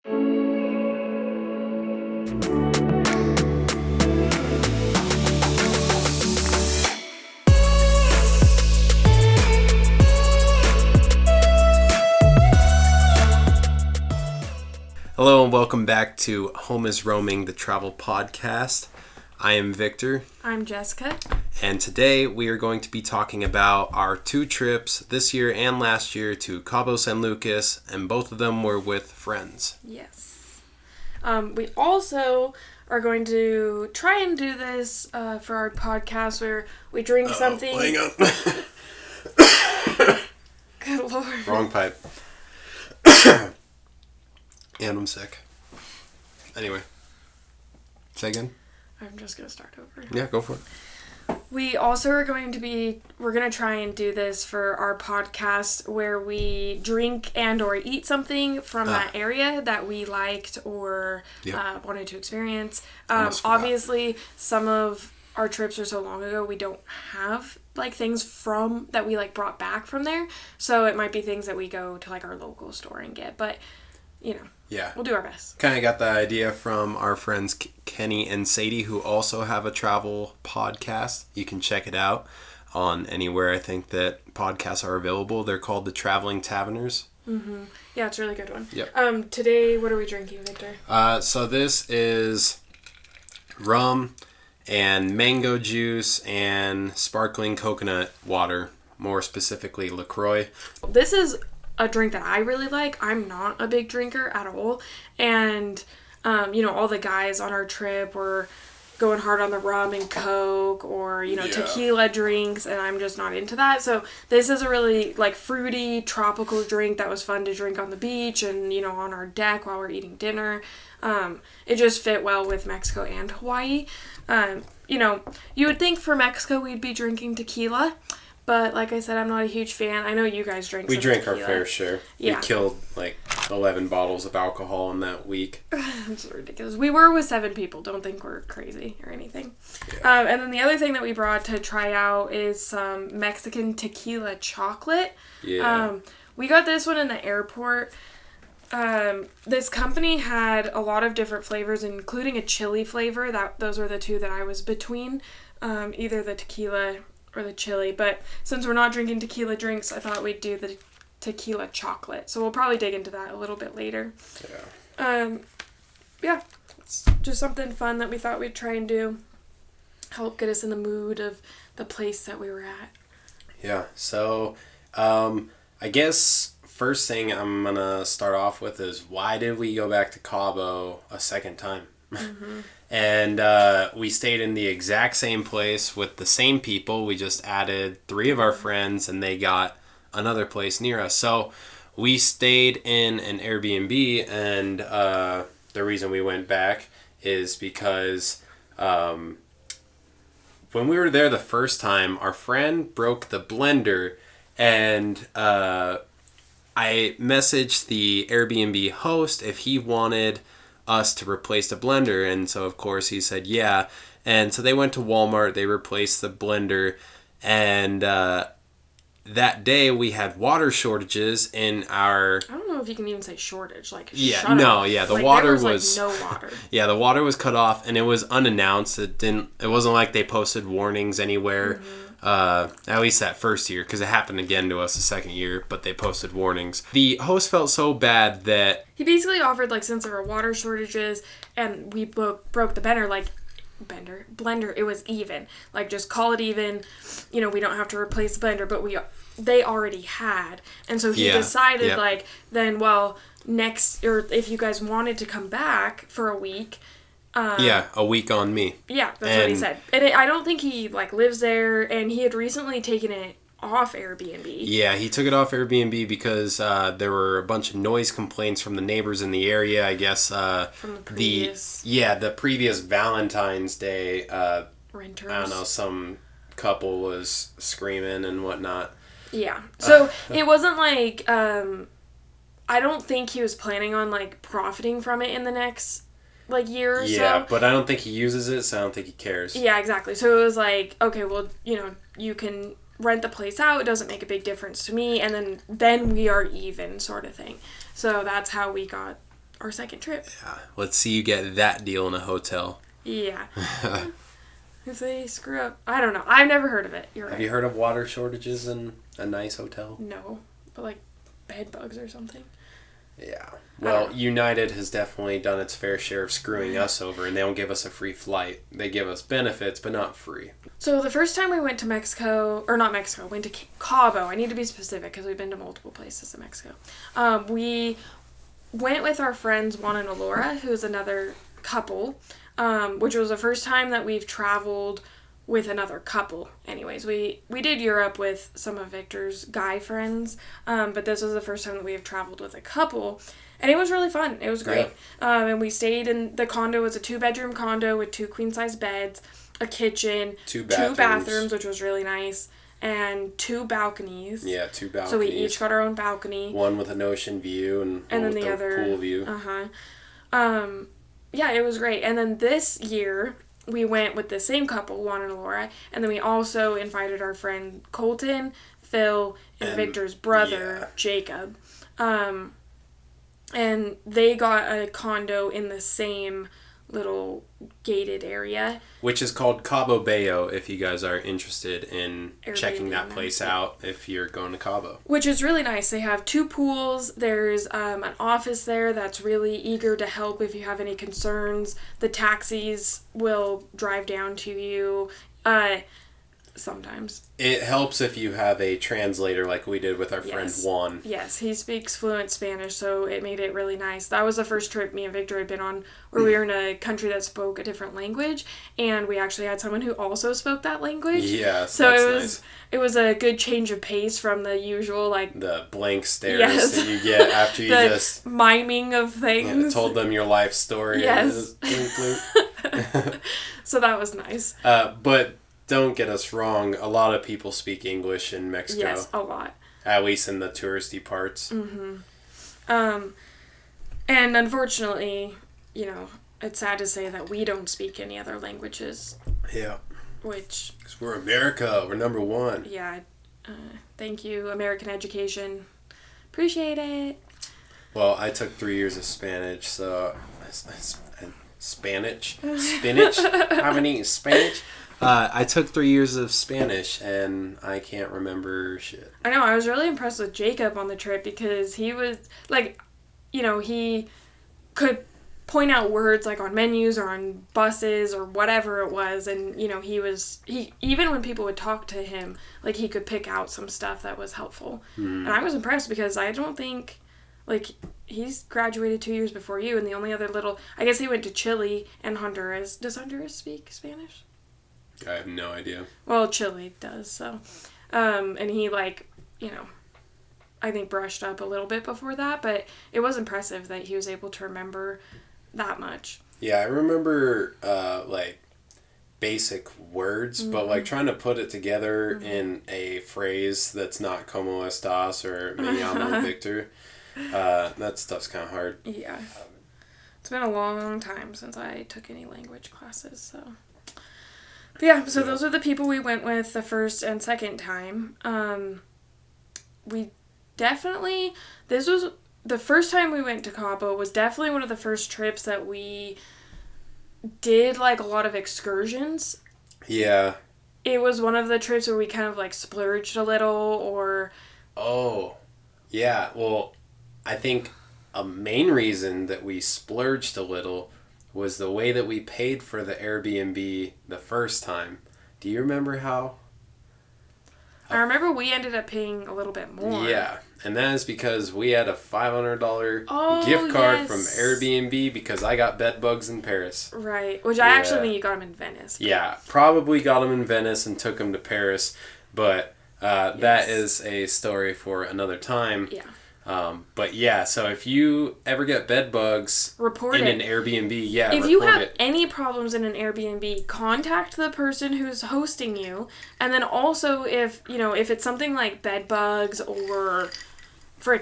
Hello and welcome back to Home is Roaming, the travel podcast. I am Victor. I'm Jessica. And today we are going to be talking about our 2 trips this year and last year to Cabo San Lucas, and both of them were with friends. Yes. We also are going to try and do this for our podcast where we drink something. Hang on. Good Lord. Wrong pipe. And I'm sick. Anyway. Say again? I'm just going to start over. Yeah, go for it. We also are going to try and do this for our podcast where we drink and or eat something from that area that we liked or wanted to experience. Obviously, some of our trips are so long ago, we don't have things from that we brought back from there. So it might be things that we go to our local store and get. But, we'll do our best. Kind of got the idea from our friends Kenny and Sadie, who also have a travel podcast. You can check it out on anywhere I think that podcasts are available. They're called the Traveling Taverners. Mm-hmm. Yeah, it's a really good one. Yep. Today, what are we drinking, Victor? So this is rum and mango juice and sparkling coconut water, more specifically LaCroix. This is a drink that I really like. I'm not a big drinker at all. And, all the guys on our trip were going hard on the rum and Coke or, tequila drinks, and I'm just not into that. So this is a really, fruity, tropical drink that was fun to drink on the beach and, on our deck while we're eating dinner. It just fit well with Mexico and Hawaii. You would think for Mexico we'd be drinking tequila. But like I said, I'm not a huge fan. I know you guys drink some drink tequila. Our fair share. Yeah. We killed 11 bottles of alcohol in that week. It's ridiculous. We were with 7 people. Don't think we're crazy or anything. Yeah. And then the other thing that we brought to try out is some Mexican tequila chocolate. Yeah. We got this one in the airport. This company had a lot of different flavors, including a chili flavor. Those were the 2 that I was between. Either the tequila or the chili, but since we're not drinking tequila drinks, I thought we'd do the tequila chocolate. So we'll probably dig into that a little bit later. Yeah. It's just something fun that we thought we'd try and do. Help get us in the mood of the place that we were at. Yeah. So, I guess first thing I'm gonna start off with is why did we go back to Cabo a second time? Mm-hmm. And we stayed in the exact same place with the same people. We just added 3 of our friends, and they got another place near us. So we stayed in an Airbnb, and the reason we went back is because when we were there the first time, our friend broke the blender, and I messaged the Airbnb host if he wanted us to replace the blender, and so of course he said yeah, and so they went to Walmart, they replaced the blender, and that day we had water shortages in our... I don't know if you can even say shortage, the water was no water. Yeah, the water was cut off, and it was unannounced. It wasn't like they posted warnings anywhere. At least that first year, because it happened again to us the second year, but they posted warnings. The host felt so bad that he basically offered, since there were water shortages and we broke the blender, it was even. Just call it even. We don't have to replace the blender, but they already had. And so he decided, next, or if you guys wanted to come back for a week... a week on me. Yeah, that's what he said. And I don't think he, lives there, and he had recently taken it off Airbnb. Yeah, he took it off Airbnb because there were a bunch of noise complaints from the neighbors in the area, I guess. From the previous... the previous Valentine's Day. Renters. I don't know, some couple was screaming and whatnot. Yeah. So, it wasn't I don't think he was planning on, profiting from it in the next... year or so. Yeah, but I don't think he uses it, so I don't think he cares. Yeah, exactly. So it was okay, well, you can rent the place out. It doesn't make a big difference to me. And then we are even sort of thing. So that's how we got our second trip. Yeah. Let's see you get that deal in a hotel. Yeah. If they screw up, I don't know. I've never heard of it. You're right. Have you heard of water shortages in a nice hotel? No, but like bed bugs or something. Yeah. Well, United has definitely done its fair share of screwing us over, and they don't give us a free flight. They give us benefits, but not free. So the first time we went to Mexico, or not Mexico, went to Cabo. I need to be specific because we've been to multiple places in Mexico. We went with our friends Juan and Alora, who's another couple, which was the first time that we've traveled with another couple. Anyways, we did Europe with some of Victor's guy friends, but this was the first time that we have traveled with a couple, and it was really fun. It was great. Yeah. And we stayed in the condo. It was a 2-bedroom condo with 2 queen-size beds, a kitchen, 2 bathrooms, which was really nice, and 2 balconies. Yeah, 2 balconies. So we each got our own balcony. One with an ocean view and one then with the other pool view. Yeah, it was great. And then this year we went with the same couple, Juan and Laura, and then we also invited our friend Colton, Phil, and Victor's brother, Jacob. And they got a condo in the same little gated area. Which is called Cabo Bayo, if you guys are interested in Airbnb checking that place out if you're going to Cabo. Which is really nice. They have 2 pools. There's an office there that's really eager to help if you have any concerns. The taxis will drive down to you. Sometimes. It helps if you have a translator like we did with our friend Juan. Yes, he speaks fluent Spanish, so it made it really nice. That was the first trip me and Victor had been on where we were in a country that spoke a different language, and we actually had someone who also spoke that language. Yes, so that's it was a good change of pace from the usual, like... The blank stares that you get after you just... miming of things. Yeah, told them your life story. Yes. So that was nice. But... Don't get us wrong, a lot of people speak English in Mexico. Yes, a lot. At least in the touristy parts. Mm-hmm. And unfortunately, it's sad to say that we don't speak any other languages. Yeah. Which... Because we're America. We're number 1. Yeah. Thank you, American education. Appreciate it. Well, I took 3 years of Spanish, so... Spanish? Spinach? I haven't eaten Spanish. I took 3 years of Spanish, and I can't remember shit. I know, I was really impressed with Jacob on the trip because he was, he could point out words, on menus or on buses or whatever it was, and, he even when people would talk to him, he could pick out some stuff that was helpful. And I was impressed because I don't think, he's graduated 2 years before you, and the only other I guess he went to Chile and Honduras. Does Honduras speak Spanish? I have no idea. Well, Chile does, so. And he, I think brushed up a little bit before that, but it was impressive that he was able to remember that much. Yeah, I remember, basic words, but, trying to put it together in a phrase that's not como estas or me llamo Victor, that stuff's kind of hard. Yeah. It's been a long time since I took any language classes, so... Yeah, so those are the people we went with the first and second time. We definitely... This was... The first time we went to Cabo was definitely one of the first trips that we did, a lot of excursions. Yeah. It was one of the trips where we kind of, splurged a little, or... Oh. Yeah, well, I think a main reason that we splurged a little... was the way that we paid for the Airbnb the first time. Do you remember how? I remember we ended up paying a little bit more. Yeah, and that is because we had a $500 gift card from Airbnb because I got bed bugs in Paris. Right, which I actually think you got them in Venice. Yeah, probably got them in Venice and took them to Paris, but that is a story for another time. Yeah. But yeah, so if you ever get bed bugs in an Airbnb, if you have any problems in an Airbnb, contact the person who's hosting you. And then also if it's something like bed bugs or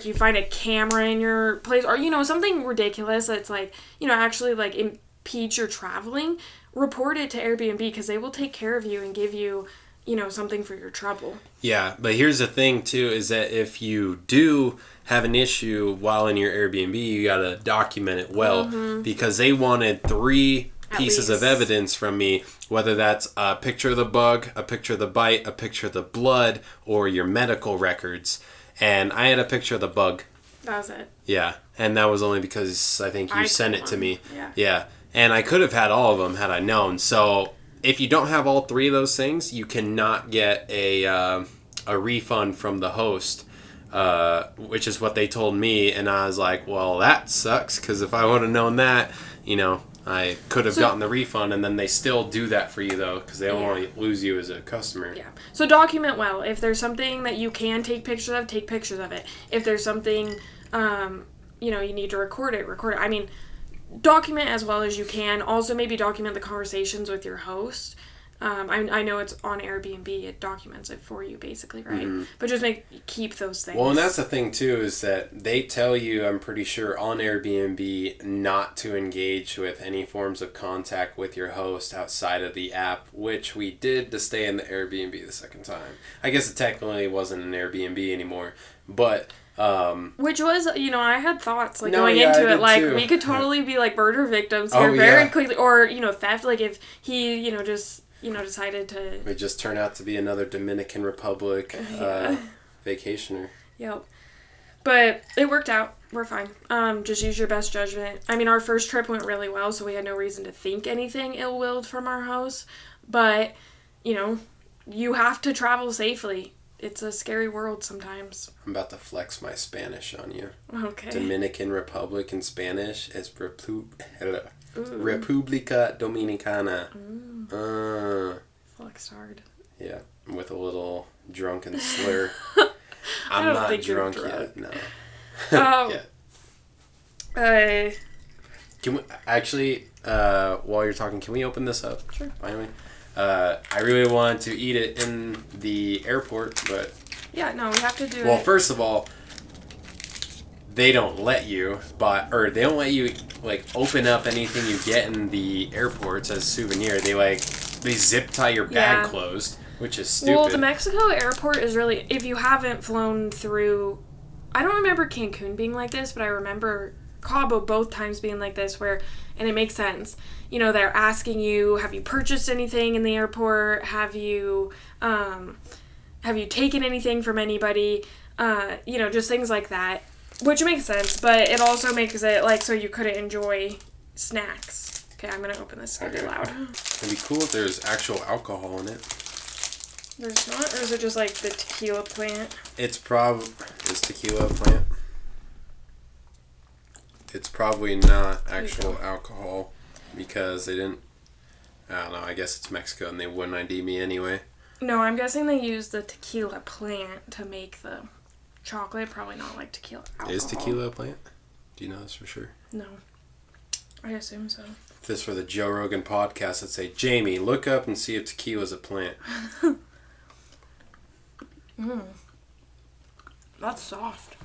you find a camera in your place or, something ridiculous that's actually impedes your traveling, report it to Airbnb because they will take care of you and give you, something for your trouble. Yeah, but here's the thing too, is that if you do have an issue while in your Airbnb, you gotta document it well, because they wanted 3 pieces of evidence from me, whether that's a picture of the bug, a picture of the bite, a picture of the blood, or your medical records. And I had a picture of the bug. That was it. Yeah, and that was only because I think you sent it to me. Yeah. And I could have had all of them had I known. So if you don't have all 3 of those things, you cannot get a refund from the host, which is what they told me. And I was like, well, that sucks, because if I would have known that, I could have gotten the refund. And then they still do that for you, though, because they don't want to lose you as a customer. Yeah. So document well. If there's something that you can take pictures of, take pictures of it. If there's something, you need to record it. I mean, document as well as you can. Also, maybe document the conversations with your host. I know it's on Airbnb. It documents it for you, basically, right? Mm-hmm. But just keep those things. Well, and that's the thing, too, is that they tell you, I'm pretty sure, on Airbnb not to engage with any forms of contact with your host outside of the app, which we did to stay in the Airbnb the second time. I guess it technically wasn't an Airbnb anymore, but... which was, I had thoughts, going into it, too. We could totally be, murder victims here very quickly, or, theft, if he, decided to... It just turned out to be another Dominican Republic vacationer. Yep. But it worked out. We're fine. Just use your best judgment. I mean, our first trip went really well, so we had no reason to think anything ill-willed from our host. But, you have to travel safely. It's a scary world sometimes. I'm about to flex my Spanish on you. Okay. Dominican Republic in Spanish is República Dominicana. Flexed hard. Yeah, with a little drunken slur. I'm not drunk yet. No. Yeah. Can we actually? While you're talking, can we open this up? Sure. Finally. I really wanted to eat it in the airport, but... Yeah, no, we have to do it. Well, first of all, they don't let you they don't let you, open up anything you get in the airports as a souvenir. They zip tie your bag closed, which is stupid. Well, the Mexico airport is really... If you haven't flown through... I don't remember Cancun being like this, but I remember Cabo both times being like this, where... And it makes sense. They're asking you, have you purchased anything in the airport? Have you taken anything from anybody? Just things like that. Which makes sense, but it also makes it, so you couldn't enjoy snacks. Okay, I'm going to open this really loud. It'd be cool if there's actual alcohol in it. There's not? Or is it just, the tequila plant? It's tequila plant. It's probably not actual alcohol, because they didn't... I don't know, I guess it's Mexico and they wouldn't ID me anyway. No, I'm guessing they use the tequila plant to make the chocolate. Probably not tequila alcohol. Is tequila a plant? Do you know this for sure? No. I assume so. If this were the Joe Rogan podcast, I'd say, Jamie, look up and see if tequila's a plant. That's soft.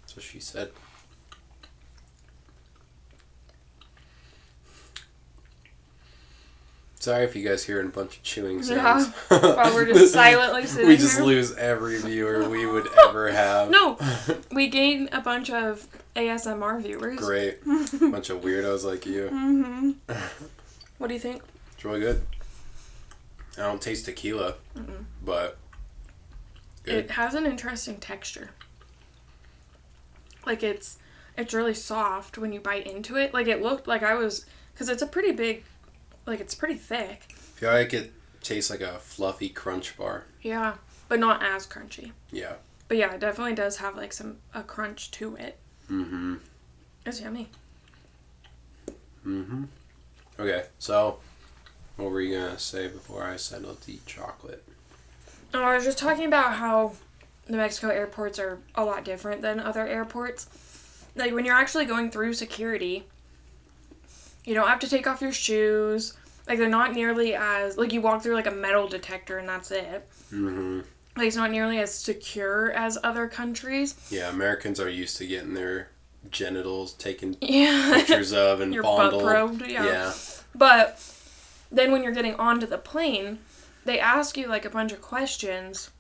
That's what she said. Sorry if you guys hear a bunch of chewing sounds. Yeah, while we're just silently sitting We just here. lose every viewer we would ever have. No, we gain a bunch of ASMR viewers. Great. A bunch of weirdos like you. Mm-hmm. What do you think? It's really good. I don't taste tequila, but good. It has an interesting texture. It's really soft when you bite into it. It looked like because it's a pretty big... it's pretty thick. I feel like it tastes like a fluffy crunch bar. Yeah, but not as crunchy. Yeah. But yeah, it definitely does have a crunch to it. Mm-hmm. It's yummy. Mm-hmm. Okay, so what were you gonna say before I settled to eat chocolate? Oh, I was just talking about how New Mexico airports are a lot different than other airports. When you're actually going through security, you don't have to take off your shoes. They're not nearly as... you walk through, a metal detector and that's it. Mm-hmm. It's not nearly as secure as other countries. Yeah, Americans are used to getting their genitals taken pictures of and your fondled. butt probed, yeah. But then when you're getting onto the plane, they ask you, like, a bunch of questions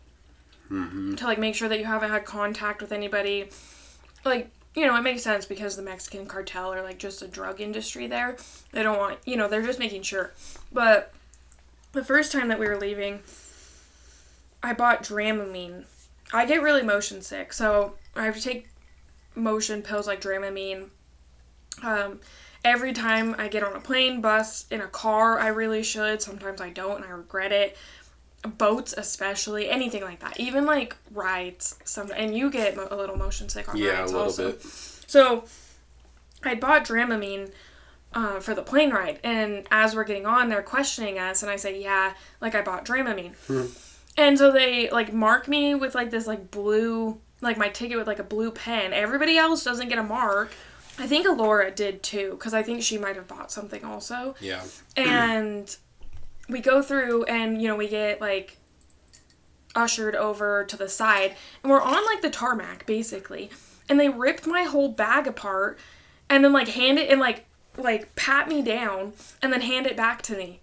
to, like, make sure that you haven't had contact with anybody. Like, you know, it makes sense because the Mexican cartel or, like, just the drug industry there. They don't want, you know, they're just making sure. But the first time that we were leaving, I bought Dramamine. I get really motion sick, so I have to take motion pills like Dramamine. Every time I get on a plane, bus, in a car, I really should. Sometimes I don't, and I regret it. Boats especially, anything like that. Even, like, rides. And you get a little motion sick on rides also. Yeah, a little bit. So, I bought Dramamine for the plane ride, and as we're getting on, they're questioning us, and I say, yeah, like, I bought Dramamine. And so they, like, mark me with, like, this, like, blue, like, my ticket with, like, a blue pen. Everybody else doesn't get a mark. I think Alora did, too, because I think she might have bought something also. Yeah. And we go through, and, you know, we get, like, ushered over to the side, and we're on, like, the tarmac, basically. And they ripped my whole bag apart, and then, like, hand it, and, like, pat me down, and then hand it back to me.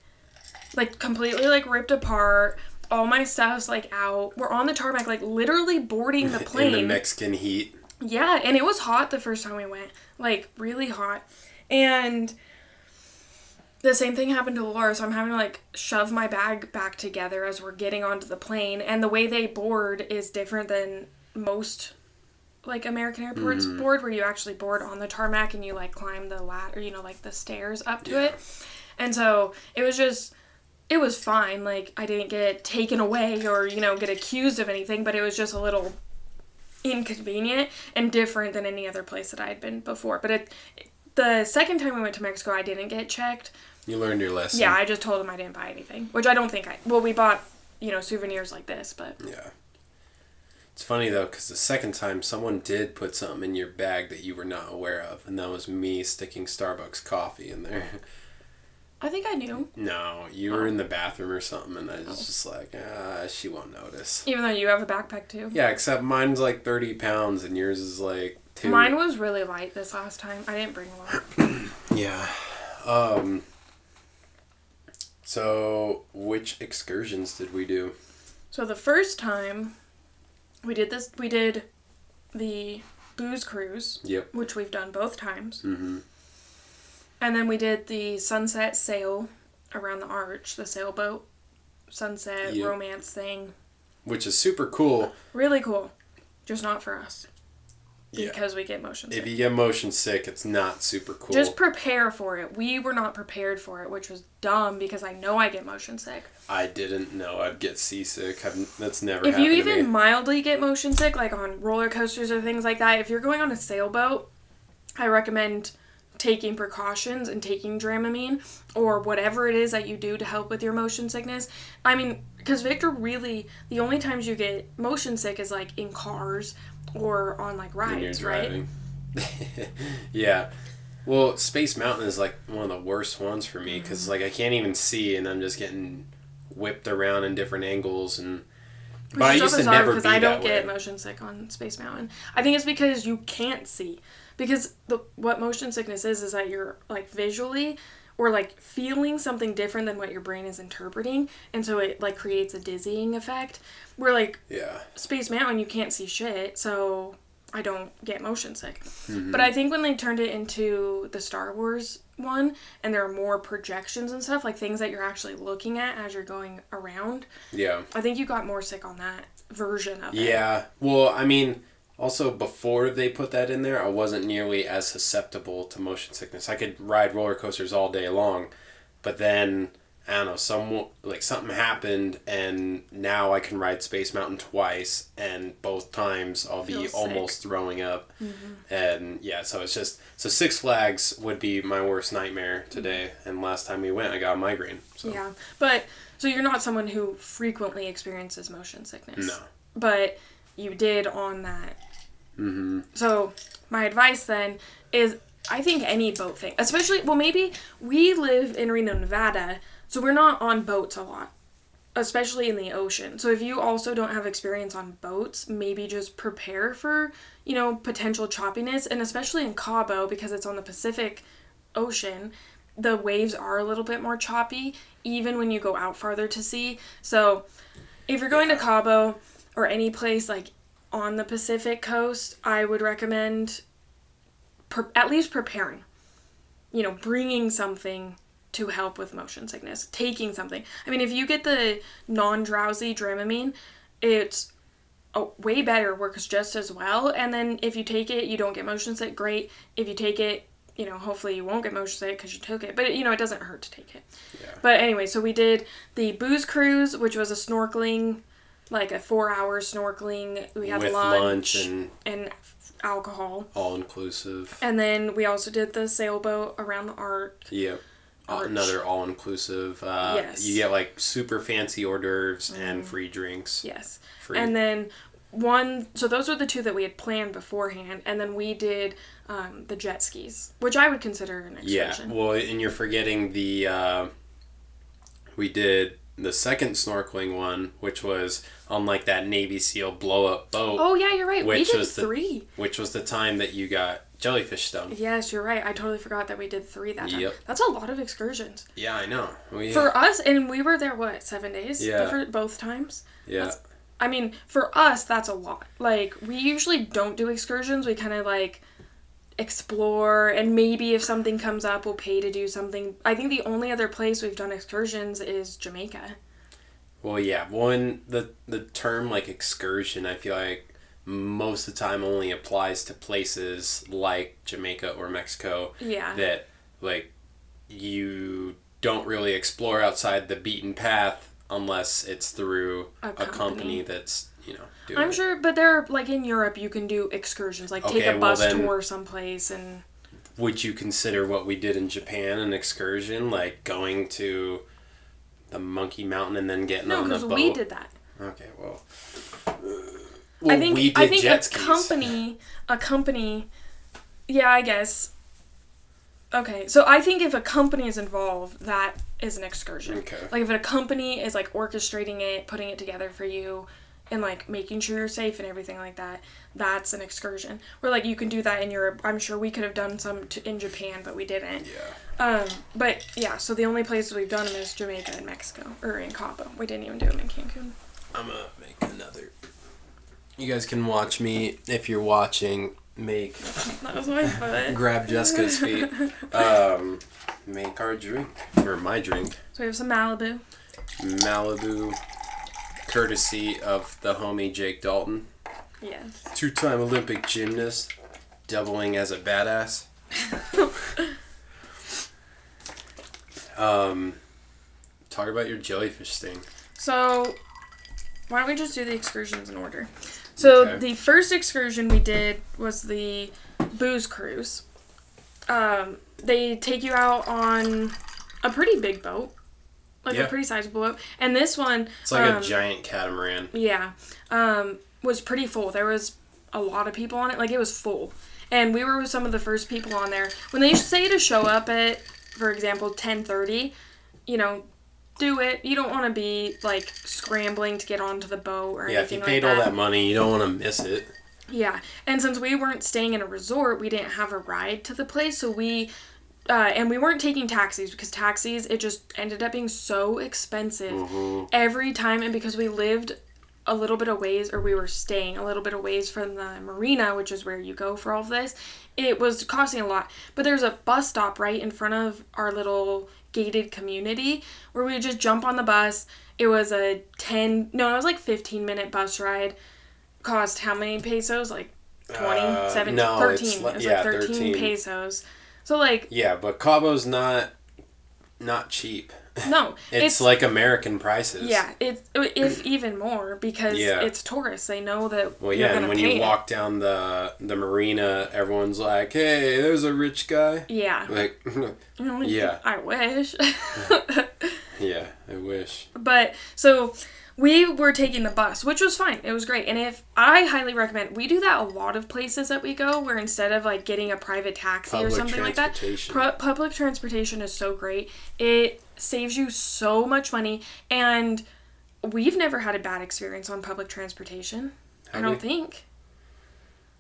Like, completely, like, ripped apart. All my stuff's, like, out. We're on the tarmac, like, literally boarding the plane. In the Mexican heat. Yeah, and it was hot the first time we went. Like, really hot. And the same thing happened to Laura, so I'm having to, like, shove my bag back together as we're getting onto the plane. And the way they board is different than most, like, American airports board, where you actually board on the tarmac and you, like, climb the ladder, you know, like, the stairs up to it. And so it was just... It was fine, like, I didn't get taken away or, you know, get accused of anything, but it was just a little inconvenient and different than any other place that I had been before. But the second time we went to Mexico, I didn't get checked. You learned your lesson. Yeah, I just told them I didn't buy anything, which I don't think we bought, you know, souvenirs like this, but... Yeah. It's funny, though, because the second time, someone did put something in your bag that you were not aware of, and that was me sticking Starbucks coffee in there. I think I knew. No, you were in the bathroom or something, and I was just like, she won't notice. Even though you have a backpack, too? Yeah, except mine's like 30 pounds, and yours is like 2. Mine was really light this last time. I didn't bring a lot. Yeah. So, which excursions did we do? So, the first time we did the booze cruise. Yep. Which we've done both times. Mm-hmm. And then we did the sunset sail around the arch, the sailboat sunset romance thing. Which is super cool. Really cool. Just not for us. Yeah. Because we get motion sick. If you get motion sick, it's not super cool. Just prepare for it. We were not prepared for it, which was dumb because I know I get motion sick. I didn't know I'd get seasick. That's never happened to me. If you even mildly get motion sick, like on roller coasters or things like that, if you're going on a sailboat, I recommend taking precautions and taking Dramamine or whatever it is that you do to help with your motion sickness. I mean, because Victor really, the only times you get motion sick is like in cars or on like rides, when you're driving. Right? Yeah. Well, Space Mountain is like one of the worst ones for me because like I can't even see and I'm just getting whipped around in different angles and. But I used to never be that way. I don't get motion sick on Space Mountain. I think it's because you can't see. Because what motion sickness is that you're, like, visually or, like, feeling something different than what your brain is interpreting. And so it, like, creates a dizzying effect. Where, like, Space Mountain, you can't see shit, so I don't get motion sick. Mm-hmm. But I think when they turned it into the Star Wars one, and there are more projections and stuff, like things that you're actually looking at as you're going around. Yeah. I think you got more sick on that version of it. Yeah. Well, I mean... Also, before they put that in there, I wasn't nearly as susceptible to motion sickness. I could ride roller coasters all day long, but then, I don't know, something happened, and now I can ride Space Mountain twice, and both times I'll be almost throwing up. Mm-hmm. And, yeah, so it's just... So Six Flags would be my worst nightmare today, and last time we went, I got a migraine. So. Yeah, but... So you're not someone who frequently experiences motion sickness. No. But... You did on that. Mm-hmm. So, my advice then is, I think any boat thing, especially, well, maybe we live in Reno, Nevada, so we're not on boats a lot, especially in the ocean. So, if you also don't have experience on boats, maybe just prepare for, you know, potential choppiness, and especially in Cabo, because it's on the Pacific Ocean, the waves are a little bit more choppy, even when you go out farther to sea. So if you're going to Cabo or any place like on the Pacific coast, I would recommend at least preparing. Bringing something to help with motion sickness. Taking something. I mean, if you get the non-drowsy Dramamine, it's way better, works just as well. And then if you take it, you don't get motion sick, great. If you take it, hopefully you won't get motion sick because you took it. But, it doesn't hurt to take it. Yeah. But anyway, so we did the booze cruise, which was a snorkeling, like a 4-hour snorkeling. We had lunch and alcohol. All inclusive. And then we also did the sailboat around the arc. Yep. Another all-inclusive. Yes. You get, like, super fancy hors d'oeuvres and free drinks. Yes. Free. And then so those were the two that we had planned beforehand. And then we did the jet skis, which I would consider an excursion. Yeah. Well, and you're forgetting we did the second snorkeling one, which was on, like, that Navy SEAL blow-up boat. Oh, yeah, you're right. We did 3. Which was the time that you got jellyfish stung. Yes, you're right. I totally forgot that we did 3 that time. Yep. That's a lot of excursions. Yeah, I know. For us, and we were there, 7 days? Yeah. For both times? Yeah. For us, that's a lot. Like, we usually don't do excursions. We kind of, like, explore, and maybe if something comes up, we'll pay to do something. I think the only other place we've done excursions is Jamaica. Well, yeah. Well, the term, like, excursion, I feel like most of the time only applies to places like Jamaica or Mexico. Yeah. That, like, you don't really explore outside the beaten path unless it's through a company that's, doing I'm sure, but there, like, in Europe, you can do excursions. Like, take a bus tour someplace and... Would you consider what we did in Japan an excursion? Like, going to the Monkey Mountain and then getting on the boat? No, because we did that. Okay, well... I think a company, yeah, I guess. Okay, so I think if a company is involved, that is an excursion. Okay. Like, if a company is, like, orchestrating it, putting it together for you, and, like, making sure you're safe and everything like that, that's an excursion. Where, like, you can do that in Europe. I'm sure we could have done some in Japan, but we didn't. Yeah. But, yeah, so the only places we've done them is Jamaica and Mexico, or in Cabo. We didn't even do them in Cancun. I'm gonna make another... You guys can watch me, if you're watching, make... That was my foot. Grab Jessica's feet. Make our drink. Or my drink. So we have some Malibu. Malibu, courtesy of the homie Jake Dalton. Yes. 2-time Olympic gymnast, doubling as a badass. Talk about your jellyfish sting. So, why don't we just do the excursions in order? So, The first excursion we did was the booze cruise. They take you out on a pretty big boat. Like a pretty sizable boat. And this one... It's like a giant catamaran. Yeah. Was pretty full. There was a lot of people on it. Like, it was full. And we were with some of the first people on there. When they say to show up at, for example, 10:30, do it. You don't want to be, like, scrambling to get onto the boat or anything like that. Yeah, if you paid all that money, you don't want to miss it. Yeah. And since we weren't staying in a resort, we didn't have a ride to the place, so we... and we weren't taking taxis because taxis, it just ended up being so expensive every time. And because we lived a little bit of ways, or we were staying a little bit of ways from the marina, which is where you go for all of this, it was costing a lot. But there's a bus stop right in front of our little gated community where we would just jump on the bus. It was a 15-minute bus ride. Cost how many pesos? Like 20? 7? No, 13. It was like 13 pesos. So, like... Yeah, but Cabo's not cheap. No. it's like American prices. Yeah, if even more, because it's tourists. They know that Well, yeah, and when you walk down the marina, everyone's like, hey, there's a rich guy. Yeah. Like, yeah. I wish. Yeah, I wish. But, so... We were taking the bus, which was fine. It was great. And I highly recommend, we do that a lot of places that we go, where instead of, like, getting a private taxi or something like that, public transportation is so great. It saves you so much money. And we've never had a bad experience on public transportation. I don't think.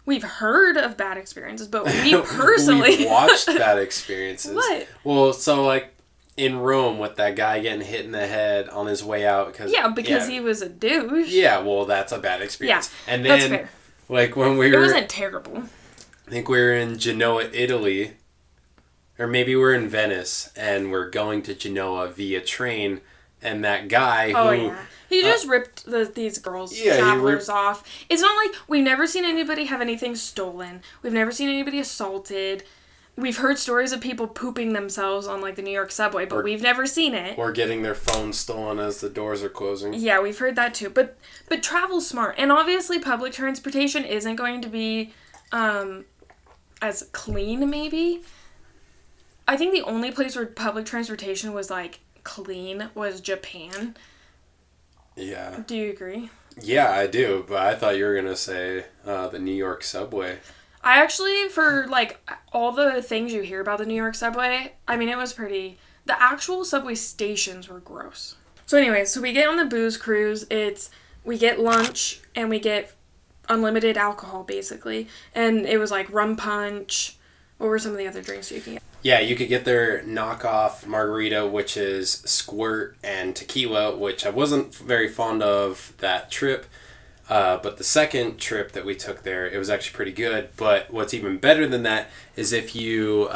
we've heard of bad experiences, but we personally... We've watched bad experiences. What? Well, so, like, in Rome with that guy getting hit in the head on his way out. Because he was a douche. Yeah, well, that's a bad experience. Yeah, and then, that's fair. Like, when we were... It wasn't terrible. I think we were in Genoa, Italy. Or maybe we're in Venice, and we're going to Genoa via train, and that guy who... Oh, yeah. He just ripped these girls' travelers off. It's not like... We've never seen anybody have anything stolen. We've never seen anybody assaulted. We've heard stories of people pooping themselves on, like, the New York subway, but we've never seen it. Or getting their phones stolen as the doors are closing. Yeah, we've heard that, too. But travel's smart. And obviously, public transportation isn't going to be as clean, maybe. I think the only place where public transportation was, like, clean was Japan. Yeah. Do you agree? Yeah, I do, but I thought you were going to say the New York subway. I actually, for, like, all the things you hear about the New York subway, I mean, it was pretty... The actual subway stations were gross. So anyway, so we get on the booze cruise. We get lunch, and we get unlimited alcohol, basically. And it was, like, rum punch. What were some of the other drinks you can get? Yeah, you could get their knockoff margarita, which is squirt and tequila, which I wasn't very fond of that trip. But the second trip that we took there, it was actually pretty good. But what's even better than that is if you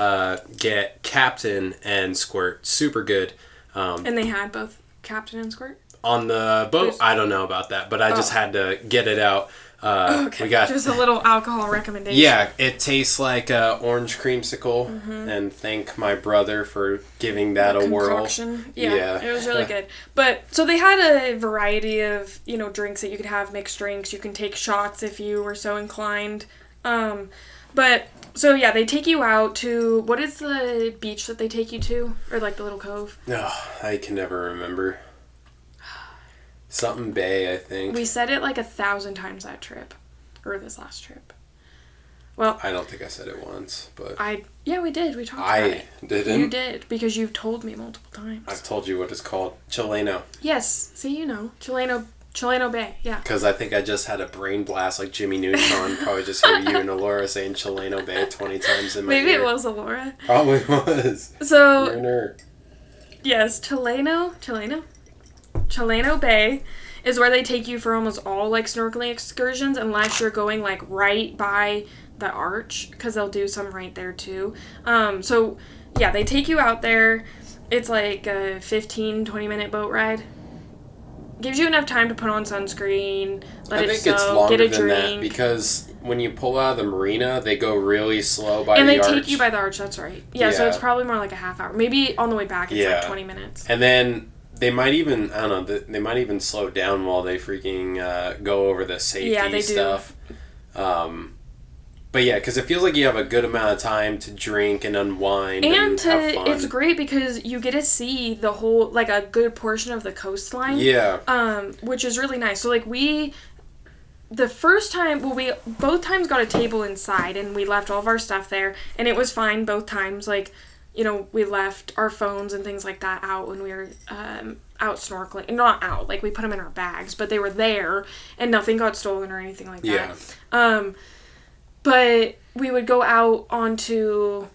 get Captain and Squirt, super good. And they had both Captain and Squirt? On the boat, I don't know about that, but I just had to get it out. Okay, we got just a little alcohol recommendation. Yeah, it tastes like orange creamsicle, and thank my brother for giving that a whirl. Yeah, it was really good. But so they had a variety of drinks that you could have, mixed drinks. You can take shots if you were so inclined. But so yeah, they take you out to what is the beach that they take you to, or like the little cove? No, I can never remember. Something Bay, I think. We said it like 1,000 times that trip. Or this last trip. Well... I don't think I said it once, but... Yeah, we did. We talked about it. I didn't? You did, because you've told me multiple times. I've told you what it's called. Chileno. Yes. See, you know. Chileno Bay, yeah. Because I think I just had a brain blast like Jimmy Neutron. Probably just hear you and Alora saying Chileno Bay 20 times in my ear. Maybe it was Alora. Probably was. So... You're a nerd. Yes, Chileno Bay is where they take you for almost all, like, snorkeling excursions, unless you're going, like, right by the arch, because they'll do some right there, too. So, yeah, they take you out there. It's, like, a 15, 20-minute boat ride. Gives you enough time to put on sunscreen, let it soak, get a drink. That because when you pull out of the marina, they go really slow by the arch. And they take you by the arch, that's right. Yeah, so it's probably more like a half hour. Maybe on the way back, it's like 20 minutes. And then... They might even, I don't know, they might even slow down while they freaking go over the safety stuff. But yeah, because it feels like you have a good amount of time to drink and unwind and have fun. It's great because you get to see the whole, like, a good portion of the coastline. Yeah. Which is really nice. So, like, the first time, we both times got a table inside and we left all of our stuff there and it was fine both times. Like, we left our phones and things like that out when we were out snorkeling. Not out, like we put them in our bags, but they were there and nothing got stolen or anything like that. Yeah. But we would go out onto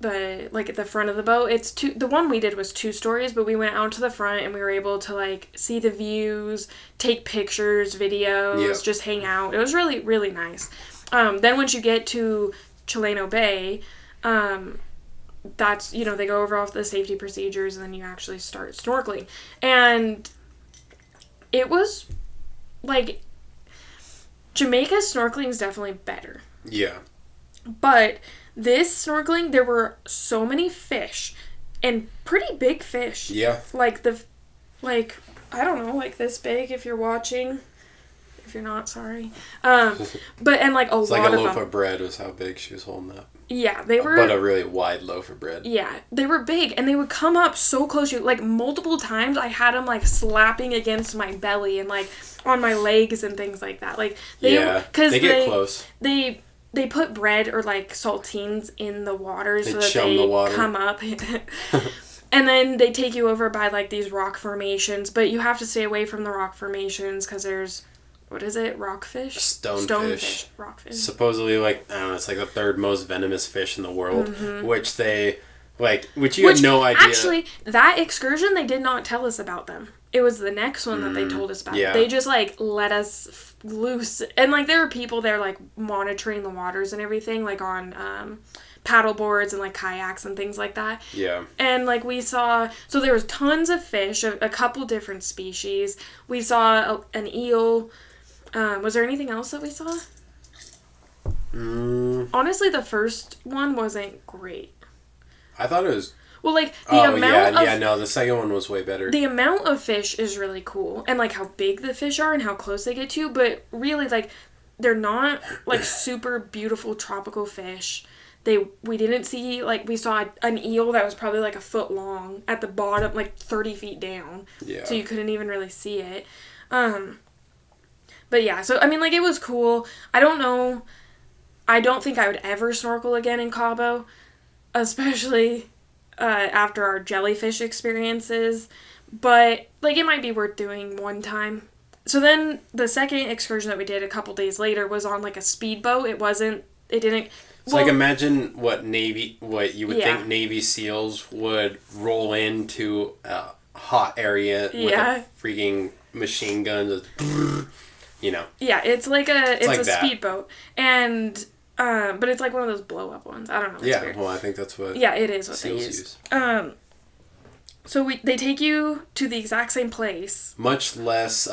at the front of the boat. The one we did was 2 stories, but we went out to the front and we were able to like see the views, take pictures, videos, just hang out. It was really, really nice. Then once you get to Chileno Bay, that's, they go over all the safety procedures and then you actually start snorkeling. And it was, like, Jamaica's snorkeling is definitely better. Yeah. But this snorkeling, there were so many fish and pretty big fish. Yeah. I don't know, like this big if you're watching. If you're not, sorry. But, and like a lot of them. It's like a loaf of bread was how big she was holding up. Yeah, they were... But a really wide loaf of bread. Yeah, they were big, and they would come up so close to you. Like, multiple times, I had them, like, slapping against my belly and, like, on my legs and things like that. Like, they get close. They put bread or, like, saltines in the water so that they come up. And then they take you over by, like, these rock formations, but you have to stay away from the rock formations because there's what is it? Rockfish? Stonefish. Rockfish. Supposedly, like, I don't know, it's like the third most venomous fish in the world, Mm-hmm. which you had no idea. Actually, that excursion, they did not tell us about them. It was the next one that they told us about. Yeah. They just, like, let us loose. And, like, there were people there, like, monitoring the waters and everything, like, on paddle boards and, like, kayaks and things like that. Yeah. And, like, we saw... So there was tons of fish, a couple different species. We saw an eel. Was there anything else that we saw? Honestly, the first one wasn't great. I thought it was... Well, like, the second one was way better. The amount of fish is really cool. And, like, how big the fish are and how close they get to you. But really, like, they're not, like, super beautiful tropical fish. We didn't see, like, we saw an eel that was probably, like, a foot long at the bottom, like, 30 feet down. Yeah. So you couldn't even really see it. But, yeah. So, I mean, like, it was cool. I don't know. I don't think I would ever snorkel again in Cabo. Especially... after our jellyfish experiences, but, like, it might be worth doing one time. So then, the second excursion that we did a couple days later was on, like, a speedboat. It's like, imagine what you would think Navy SEALs would roll into a hot area with a freaking machine gun, you know. Yeah, it's like a like speedboat, and... but it's like one of those blow-up ones. I don't know. It's weird. Well, I think that's what... Yeah, it is what SEALs they use. So they take you to the exact same place. Much less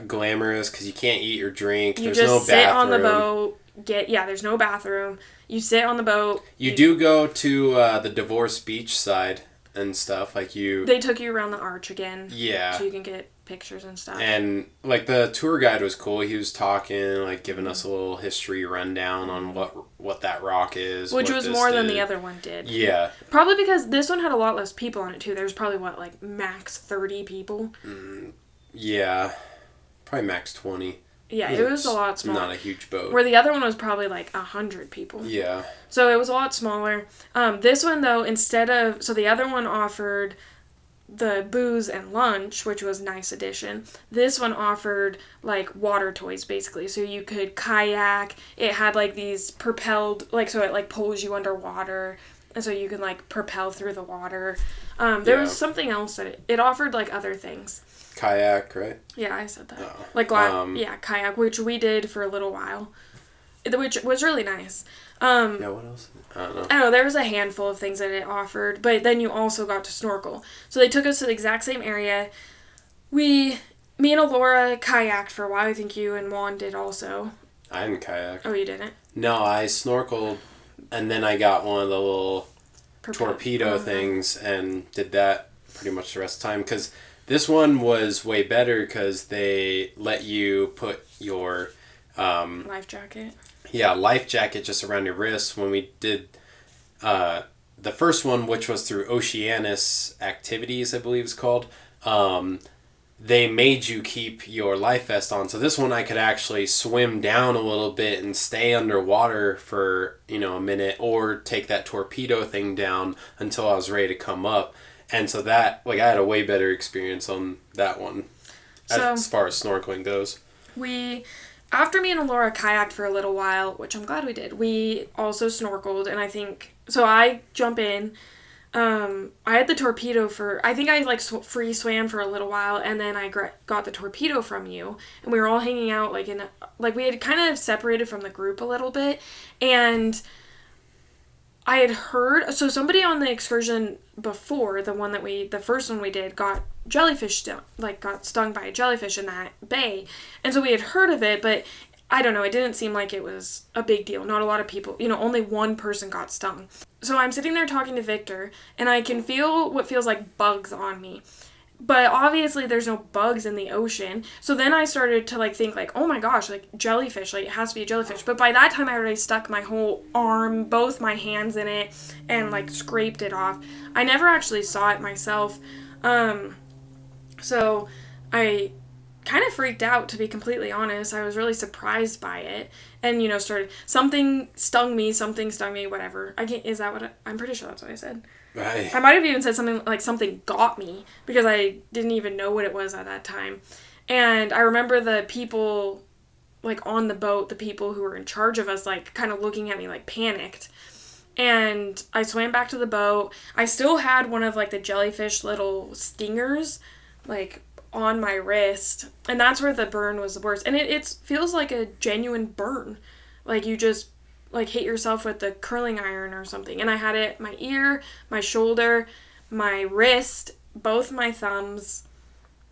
glamorous, because you can't eat or drink. There's no bathroom. You just sit on the boat. There's no bathroom. You sit on the boat. You do go to the Divorce Beach side and stuff. They took you around the arch again. Yeah. So you can get pictures and stuff. And, like, the tour guide was cool. He was talking, like, giving us a little history rundown on what that rock is. Which was more than the other one did. Yeah. Probably because this one had a lot less people on it, too. There's probably, max 30 people? Yeah. Probably max 20. Yeah, it was a lot smaller. Not a huge boat. Where the other one was probably, 100 people. Yeah. So it was a lot smaller. This one, though, so the other one offered... the booze and lunch, which was a nice addition. This one offered, water toys, basically. So you could kayak. It had, these propelled, so it, pulls you underwater. And so you can, propel through the water. There was something else that it offered, other things. Kayak, right? Yeah, I said that. Oh. Kayak, which we did for a little while. Which was really nice. What else? I don't know. There was a handful of things that it offered, but then you also got to snorkel. So they took us to the exact same area. Me and Alora kayaked for a while. I think you and Juan did also. I didn't kayak. Oh, you didn't? No, I snorkeled, and then I got one of the little torpedo things and did that pretty much the rest of the time. Because this one was way better because they let you put your... life jacket. Yeah, life jacket just around your wrist. When we did the first one, which was through Oceanus Activities, I believe it's called, they made you keep your life vest on. So this one I could actually swim down a little bit and stay underwater for, a minute, or take that torpedo thing down until I was ready to come up. And so that, I had a way better experience on that one as far as snorkeling goes. After me and Alora kayaked for a little while, which I'm glad we did, we also snorkeled, and I think... So I jump in. I had the torpedo I think I, free swam for a little while, and then I got the torpedo from you, and we were all hanging out, we had kind of separated from the group a little bit, and... I had heard, so somebody on the excursion before, the first one we did, got jellyfish got stung by a jellyfish in that bay. And so we had heard of it, but I don't know, it didn't seem like it was a big deal. Not a lot of people, only one person got stung. So I'm sitting there talking to Victor, and I can feel what feels like bugs on me. But obviously there's no bugs in the ocean. So then I started to think oh my gosh, jellyfish, it has to be a jellyfish. But by that time I already stuck my whole arm, both my hands in it, and scraped it off. I never actually saw it myself. So I kind of freaked out, to be completely honest. I was really surprised by it. And, something stung me, whatever. I'm pretty sure that's what I said. Right. I might have even said something something got me, because I didn't even know what it was at that time. And I remember the people like, on the boat, the people who were in charge of us, like, kind of looking at me, like, panicked. And I swam back to the boat. I still had one of, like, the jellyfish little stingers, like, on my wrist. And that's where the burn was the worst. And it feels like a genuine burn. Like, you just, like, hit yourself with the curling iron or something. And I had it my ear, my shoulder, my wrist, both my thumbs,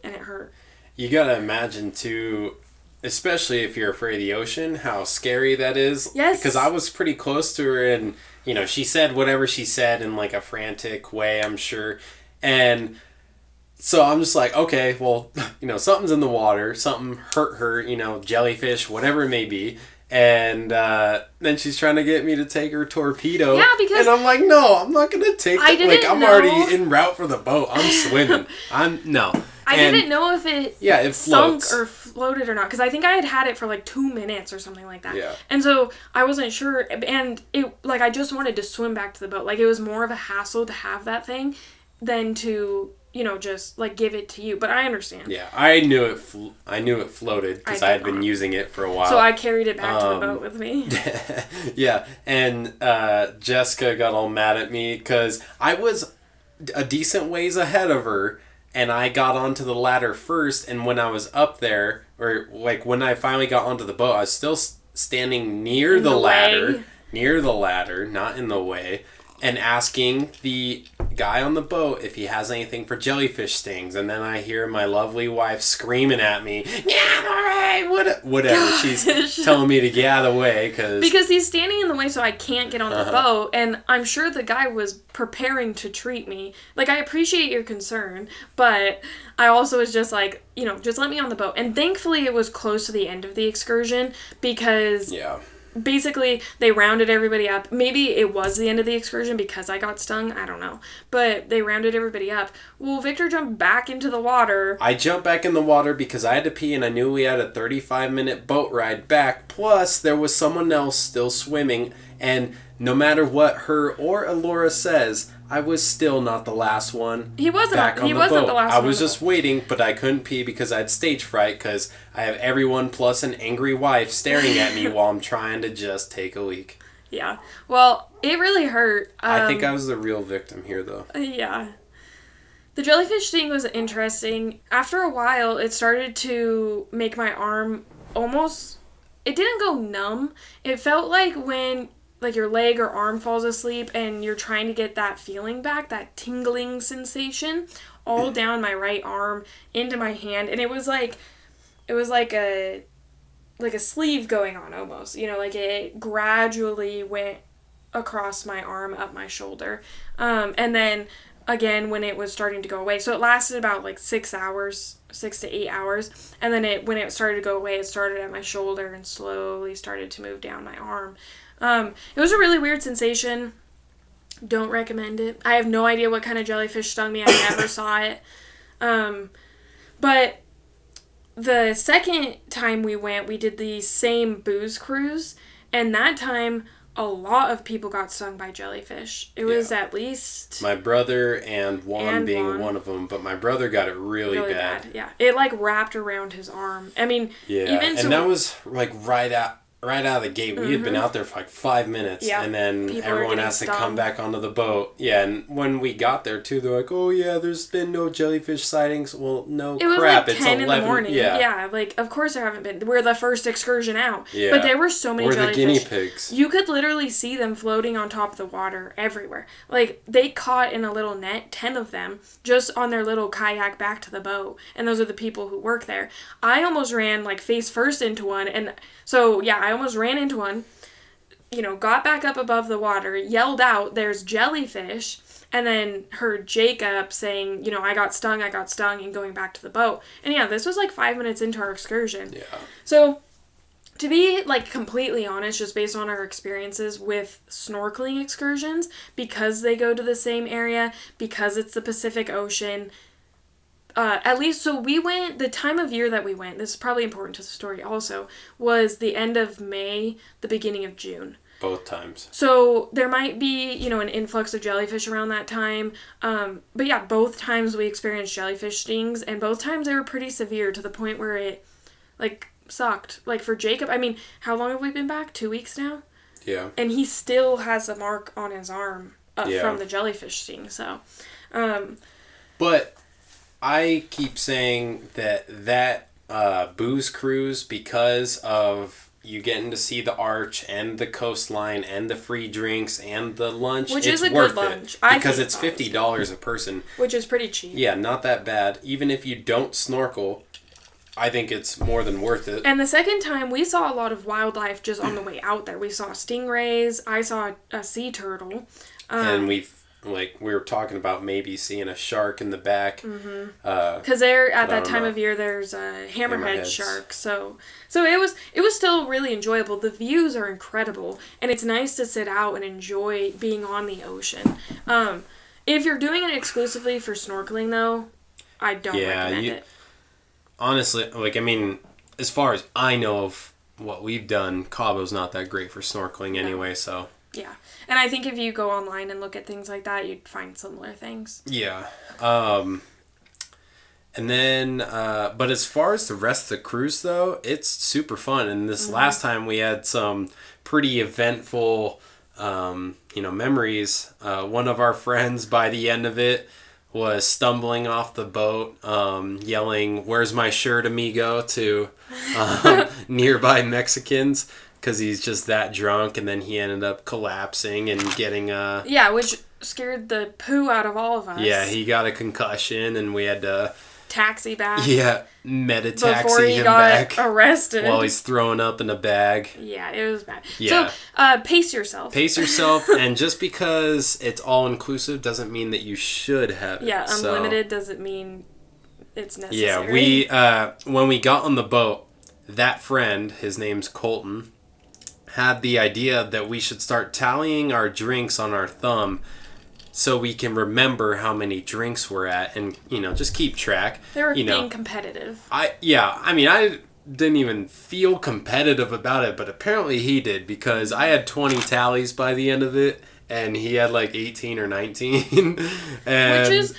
and it hurt. You gotta imagine, too, especially if you're afraid of the ocean, how scary that is. Yes. Because I was pretty close to her, and, you know, she said whatever she said in, like, a frantic way, I'm sure. And so I'm just like, okay, well, you know, something's in the water. Something hurt her, you know, jellyfish, whatever it may be. And then she's trying to get me to take her torpedo. Yeah, because... And I'm like, no, I'm not going to take it. Like, I'm know. already en route for the boat. I'm swimming. No. I didn't know if it sunk floats. or floated or not, because I think I had it for like 2 minutes or something like that. Yeah. And so I wasn't sure, and it, like, I just wanted to swim back to the boat. Like, it was more of a hassle to have that thing than to, you know, just, like, give it to you. But I understand. Yeah, I knew it floated because I had been using it for a while. So I carried it back to the boat with me. Yeah, and Jessica got all mad at me because I was a decent ways ahead of her, and I got onto the ladder first, and when I was up there, or, like, when I finally got onto the boat, I was still standing near the ladder, not in the way, and asking the guy on the boat if he has anything for jellyfish stings. And then I hear my lovely wife screaming at me, "Yeah, all right, whatever." She's telling me to get out of the way because he's standing in the way, so I can't get on the boat. And I'm sure the guy was preparing to treat me. Like, I appreciate your concern, but I also was just like, you know, just let me on the boat. And thankfully it was close to the end of the excursion, because basically they rounded everybody up. Maybe it was the end of the excursion because I got stung, I don't know, but they rounded everybody up. Well, Victor jumped back into the water. I jumped back in the water because I had to pee, and I knew we had a 35-minute boat ride back, plus there was someone else still swimming, and no matter what her or Alora says, I was still not the last one. He wasn't the last one. I was just waiting, but I couldn't pee because I had stage fright, because I have everyone plus an angry wife staring at me while I'm trying to just take a leak. Yeah. Well, it really hurt. I think I was the real victim here, though. Yeah. The jellyfish sting was interesting. After a while, it started to make my arm almost... It didn't go numb. It felt like when... like your leg or arm falls asleep and you're trying to get that feeling back, that tingling sensation all down my right arm into my hand. And it was like a sleeve going on almost, you know, like it gradually went across my arm, up my shoulder. And then again, when it was starting to go away, so it lasted about like 6 to 8 hours. And then when it started to go away, it started at my shoulder and slowly started to move down my arm. It was a really weird sensation. Don't recommend it. I have no idea what kind of jellyfish stung me. I never saw it. But the second time we went, we did the same booze cruise. And that time, a lot of people got stung by jellyfish. It was at least... My brother and Juan being one of them. But my brother got it really bad. Yeah. It, like, wrapped around his arm. I mean... Yeah, that was, like, right out of the gate. We had been out there for like 5 minutes, and then everyone has to come back onto the boat. Yeah, and when we got there too, they're like, "Oh yeah, there's been no jellyfish sightings." Well, no, it was crap. Like 10 in the morning. Yeah, like of course there haven't been. We're the first excursion out. Yeah, but there were so many jellyfish. We're the guinea pigs. You could literally see them floating on top of the water everywhere. Like they caught in a little net 10 of them just on their little kayak back to the boat, and those are the people who work there. I almost ran like face first into one, and so yeah, I almost ran into one, you know, got back up above the water, yelled out, "There's jellyfish," and then heard Jacob saying, you know, I got stung, and going back to the boat. And yeah, this was like 5 minutes into our excursion. Yeah. So, to be like completely honest, just based on our experiences with snorkeling excursions, because they go to the same area, because it's the Pacific Ocean, at least, so we went, the time of year that we went, this is probably important to the story also, was the end of May, the beginning of June. Both times. So there might be, you know, an influx of jellyfish around that time. But yeah, both times we experienced jellyfish stings, and both times they were pretty severe to the point where it, like, sucked. Like for Jacob, I mean, how long have we been back? 2 weeks now? Yeah. And he still has a mark on his arm from the jellyfish sting, so. But I keep saying that booze cruise, because of you getting to see the arch and the coastline and the free drinks and the lunch, which it's is a worth good lunch. it because it's $50 a person, which is pretty cheap. Yeah, not that bad. Even if you don't snorkel, I think it's more than worth it. And the second time, we saw a lot of wildlife just on the way out there. We saw stingrays. I saw a sea turtle. And we were talking about maybe seeing a shark in the back. Because at that time of year, there's a hammerhead shark. So it was still really enjoyable. The views are incredible, and it's nice to sit out and enjoy being on the ocean. If you're doing it exclusively for snorkeling, though, I don't recommend it. Honestly, as far as I know of what we've done, Cabo's not that great for snorkeling anyway, so. Yeah. And I think if you go online and look at things like that, you'd find similar things. Yeah. And then, but as far as the rest of the cruise, though, it's super fun. And this last time we had some pretty eventful, memories. One of our friends, by the end of it, was stumbling off the boat, yelling, "Where's my shirt, amigo?" to nearby Mexicans, because he's just that drunk, and then he ended up collapsing and getting which scared the poo out of all of us. Yeah, he got a concussion, and we had to taxi back. Yeah, meta-taxi him back. Arrested. While he's throwing up in a bag. Yeah, it was bad. Yeah. So, pace yourself. Pace yourself, and just because it's all-inclusive doesn't mean that you should have it. Yeah, unlimited doesn't mean it's necessary. Yeah, when we got on the boat, that friend, his name's Colton, had the idea that we should start tallying our drinks on our thumb so we can remember how many drinks we're at and, just keep track. They were being competitive. I didn't even feel competitive about it, but apparently he did, because I had 20 tallies by the end of it, and he had 18 or 19. And which is,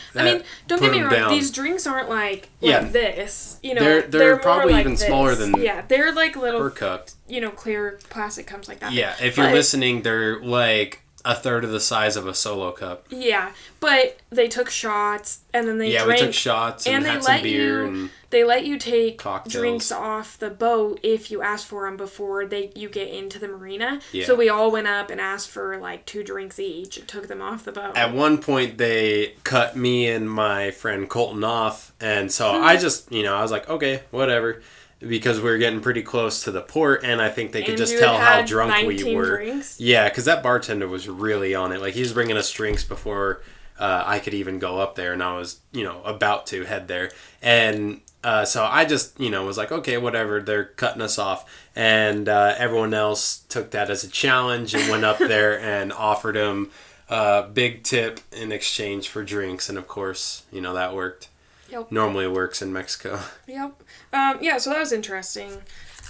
don't get me wrong, down. These drinks aren't like this. They're probably even smaller than they're like little per cup. Clear plastic cups like that. Yeah, if you're listening, they're like a third of the size of a solo cup. Yeah, but they took shots, and then they drank. We took shots and had some beer. They let you take cocktails. Drinks off the boat if you ask for them before you get into the marina. Yeah. So we all went up and asked for 2 drinks each and took them off the boat. At one point, they cut me and my friend Colton off, and so I just, I was like, okay, whatever. Because we were getting pretty close to the port, and I think they could just tell how drunk we were. Drinks? Yeah, because that bartender was really on it. He was bringing us drinks before I could even go up there, and I was, about to head there. And so I just, was like, okay, whatever, they're cutting us off. And everyone else took that as a challenge and went up there and offered him a big tip in exchange for drinks. And of course, that worked. Yep. Normally it works in Mexico. Yep. So that was interesting.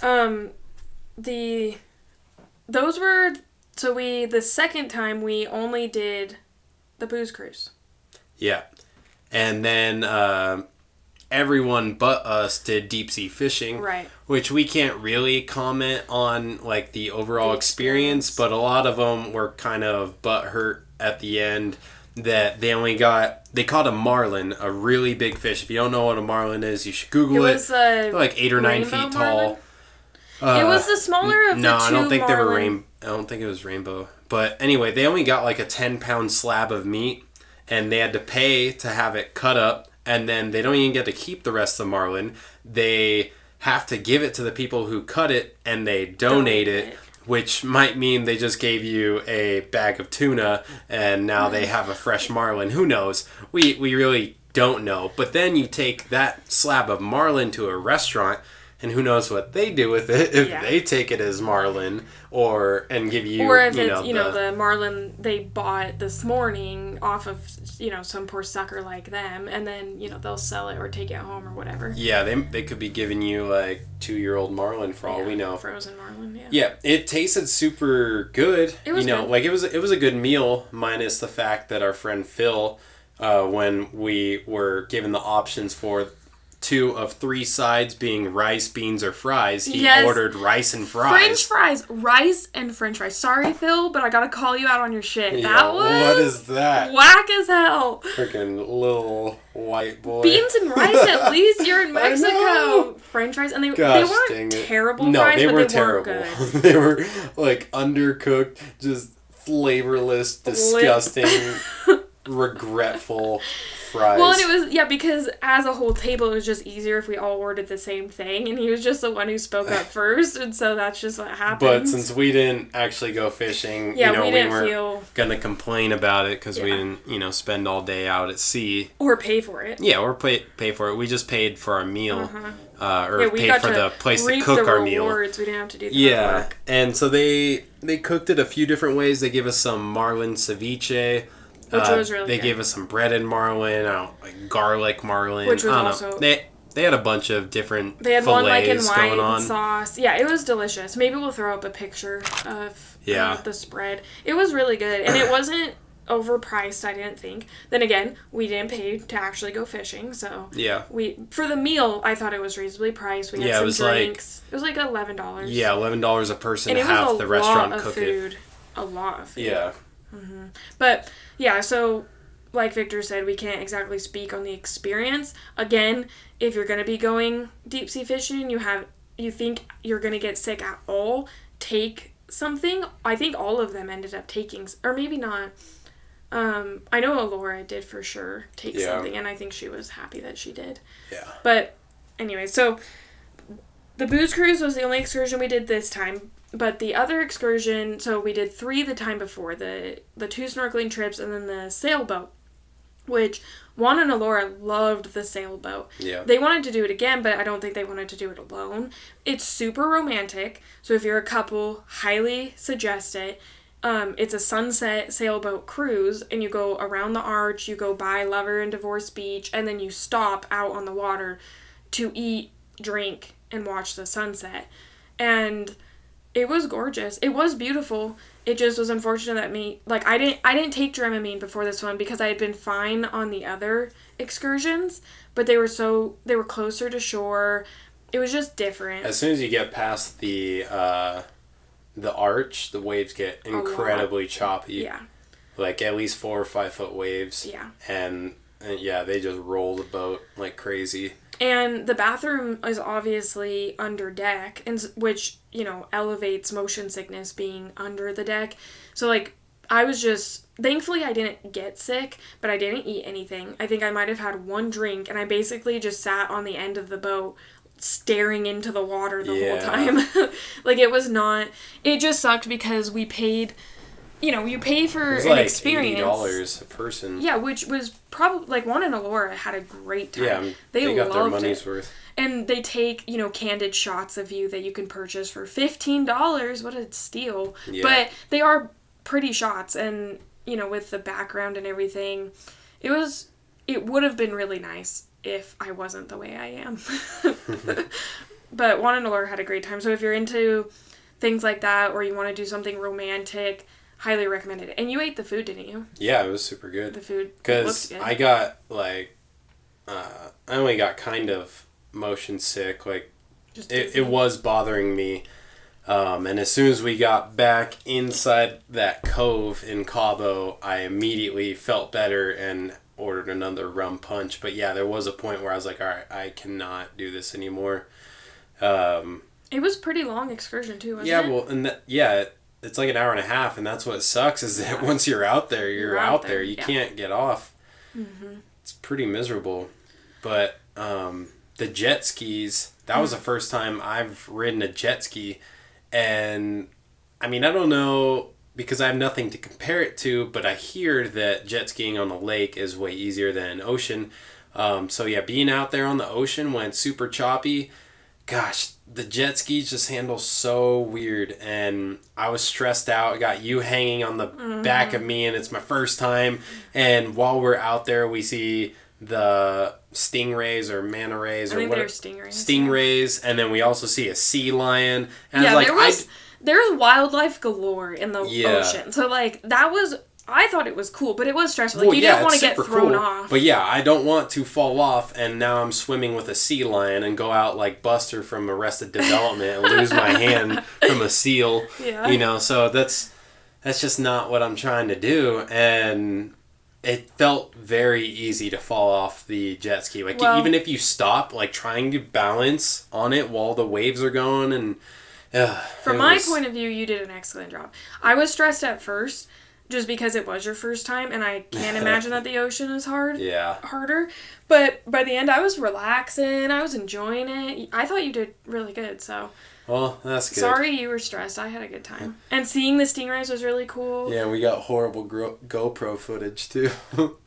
The second time we only did the booze cruise. Yeah. And then everyone but us did deep sea fishing. Right. Which we can't really comment on the overall experience, but a lot of them were kind of butthurt at the end that they caught a marlin, a really big fish. If you don't know what a marlin is, you should Google it. They're 8 or 9 feet tall. It was the smaller of the two I don't think marlin. I don't think it was rainbow. But anyway, they only got a 10-pound slab of meat, and they had to pay to have it cut up, and then they don't even get to keep the rest of the marlin. They have to give it to the people who cut it, and they donate it. Which might mean they just gave you a bag of tuna and now they have a fresh marlin. Who knows? We really don't know. But then you take that slab of marlin to a restaurant and who knows what they do with it if they take it as marlin and give you, or if it's the marlin they bought this morning off of some poor sucker like them, and then they'll sell it or take it home or whatever. Yeah, they could be giving you 2-year-old marlin for all we know. Frozen marlin. Yeah. Yeah, it tasted super good. It was good. It was a good meal, minus the fact that our friend Phil, when we were given the options for two of three sides being rice, beans, or fries. He ordered rice and fries. French fries. Rice and French fries. Sorry, Phil, but I gotta call you out on your shit. Yeah, that was... What is that? Whack as hell. Freaking little white boy. Beans and rice, at least. You're in Mexico. French fries. And they weren't terrible fries, but they terrible. Weren't good. They were, like, undercooked, just flavorless, disgusting, regretful fries. Well, and it was, because as a whole table, it was just easier if we all ordered the same thing, and he was just the one who spoke up first, and so that's just what happened. But since we didn't actually go fishing, we weren't going to complain about it, because we didn't, spend all day out at sea. Or pay for it. Yeah, or pay for it. We just paid for our meal. Or paid for the place to cook our meal. We didn't have to do the work. And so they cooked it a few different ways. They gave us some marlin ceviche. Which was really good. They gave us some breaded marlin, like garlic marlin. Which was also... They had a bunch of different They had fillets one like in going on. sauce. Yeah, it was delicious. Maybe we'll throw up a picture of the spread. It was really good. And it wasn't overpriced, I didn't think. Then again, we didn't pay to actually go fishing, so for the meal, I thought it was reasonably priced. We had some drinks. It was like $11. Yeah, $11 a person to have the restaurant cook it. A lot of food. Yeah. Mm-hmm. But yeah, so like Victor said, we can't exactly speak on the experience. Again, if you're going to be going deep sea fishing, you think you're going to get sick at all, take something. I think all of them ended up taking, or maybe not. I know Alora did for sure take something, and I think she was happy that she did. Yeah. But anyway, so the booze cruise was the only excursion we did this time. But the other excursion, so we did 3 the time before, the 2 snorkeling trips and then the sailboat, which Juan and Alora loved the sailboat. Yeah. They wanted to do it again, but I don't think they wanted to do it alone. It's super romantic, so if you're a couple, highly suggest it. It's a sunset sailboat cruise, and you go around the arch, you go by Lover and Divorce Beach, and then you stop out on the water to eat, drink, and watch the sunset. And... it was gorgeous. It was beautiful. It just was unfortunate that I didn't take Dramamine before this one because I had been fine on the other excursions, but they were closer to shore. It was just different. As soon as you get past the arch, the waves get incredibly choppy. Yeah. Like at least 4 or 5 foot waves. Yeah. And they just roll the boat like crazy. And the bathroom is obviously under deck, which, elevates motion sickness being under the deck. So, thankfully I didn't get sick, but I didn't eat anything. I think I might have had one drink, and I basically just sat on the end of the boat staring into the water the whole time. It just sucked because we paid... you pay for an experience. $80 a person. Yeah, which was probably, Juan and Alora had a great time. Yeah, they got their money's worth. And they take, candid shots of you that you can purchase for $15. What a steal. Yeah. But they are pretty shots, and, with the background and everything, it would have been really nice if I wasn't the way I am. But Juan and Alora had a great time. So if you're into things like that, or you want to do something romantic... highly recommend it. And you ate the food, didn't you? Yeah, it was super good. The food because I got I only got kind of motion sick. It was bothering me. And as soon as we got back inside that cove in Cabo, I immediately felt better and ordered another rum punch. But yeah, there was a point where I was like, all right, I cannot do this anymore. It was a pretty long excursion too, wasn't it? Yeah, well, and it's like an hour and a half, and that's what sucks is that once you're out there, you're out there. You can't get off. Mm-hmm. It's pretty miserable. But the jet skis, that was the first time I've ridden a jet ski. And, I mean, I don't know, because I have nothing to compare it to, but I hear that jet skiing on the lake is way easier than an ocean. So, yeah, being out there on the ocean when it's super choppy, gosh, the jet skis just handle so weird, and I was stressed out. I got you hanging on the back of me, and it's my first time, and while we're out there, we see the stingrays or manta rays or whatever. Stingrays, and then we also see a sea lion, and I was like, there's wildlife galore in the ocean, so that was... I thought it was cool, but it was stressful. Like, you didn't want to get thrown off. But yeah, I don't want to fall off and now I'm swimming with a sea lion and go out like Buster from Arrested Development and lose my hand from a seal. Yeah. You know, so that's just not what I'm trying to do. And it felt very easy to fall off the jet ski. Like, even if you stop, like, trying to balance on it while the waves are going and... From my point of view, you did an excellent job. I was stressed at first just because it was your first time, and I can't imagine that the ocean is harder. But by the end, I was relaxing. I was enjoying it. I thought you did really good, so... Well, that's good. Sorry you were stressed. I had a good time. And seeing the stingrays was really cool. Yeah, we got horrible GoPro footage, too.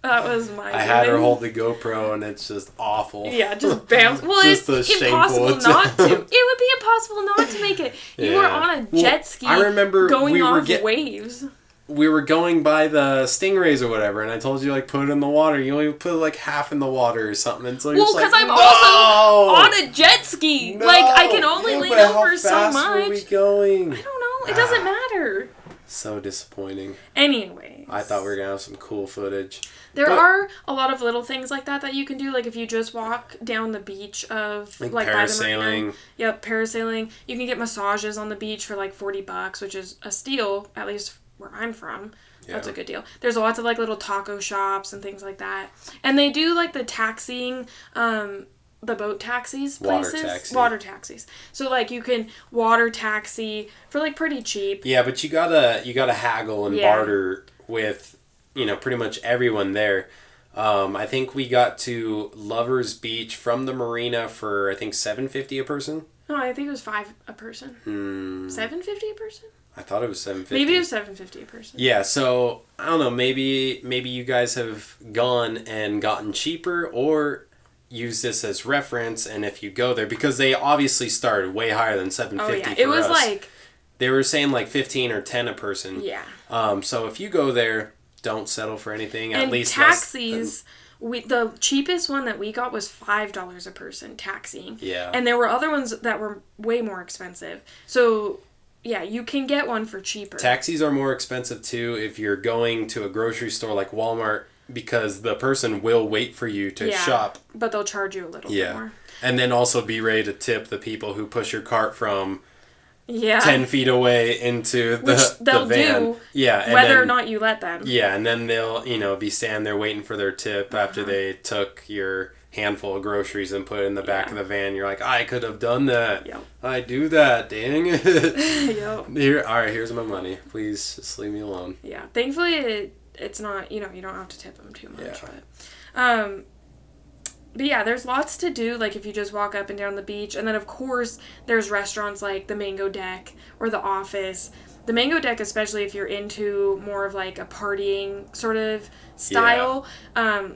That was my I had her hold the GoPro, and it's just awful. Yeah, just bounce. Well, it's impossible not to. It would be impossible not to make it. You were on a jet ski. I remember going off waves. We were going by the stingrays or whatever, and I told you, like, put it in the water. You only put, like, half in the water or something. And so you're just like, I'm also on a jet ski. No! Like, I can only lean over so much. How fast were we going? I don't know. It doesn't matter. So disappointing. Anyway. I thought we were going to have some cool footage. There are a lot of little things like that you can do. Like, if you just walk down the beach of... Like parasailing. By the marina. Yep, parasailing. You can get massages on the beach for, like, $40, which is a steal, at least where I'm from. Yeah. That's a good deal. There's lots of, like, little taco shops and things like that. And they do, like, the taxiing, the boat taxis places. Water taxis. So, like, you can water taxi for, like, pretty cheap. Yeah, but you gotta haggle and barter with, you know, pretty much everyone there. I think we got to Lovers Beach from the marina for, I think, $7.50 a person. No, I think it was $5 a person. $7.50 a person? I thought it was $7.50. Maybe it was $7.50 a person. Yeah, so I don't know. Maybe you guys have gone and gotten cheaper, or use this as reference. And if you go there, because they obviously started way higher than $7.50. Oh yeah, it was like they were saying like 15 or 10 a person. Yeah. So if you go there, don't settle for anything. And at least taxis. The cheapest one that we got was $5 a person taxiing. Yeah. And there were other ones that were way more expensive. So. Yeah, you can get one for cheaper. Taxis are more expensive, too, if you're going to a grocery store like Walmart, because the person will wait for you to shop. But they'll charge you a little bit more. And then also be ready to tip the people who push your cart from 10 feet away into the van. Do, and whether or not you let them. Yeah, and then they'll, be standing there waiting for their tip after they took your handful of groceries and put it in the back of the van. You're like, I could have done that. Yep. I do that. Dang it. Yep. Here's my money. Please just leave me alone. Yeah. Thankfully, it's not, you don't have to tip them too much. Yeah. But yeah, there's lots to do, like, if you just walk up and down the beach. And then, of course, there's restaurants like the Mango Deck or the Office. The Mango Deck, especially if you're into more of, like, a partying sort of style.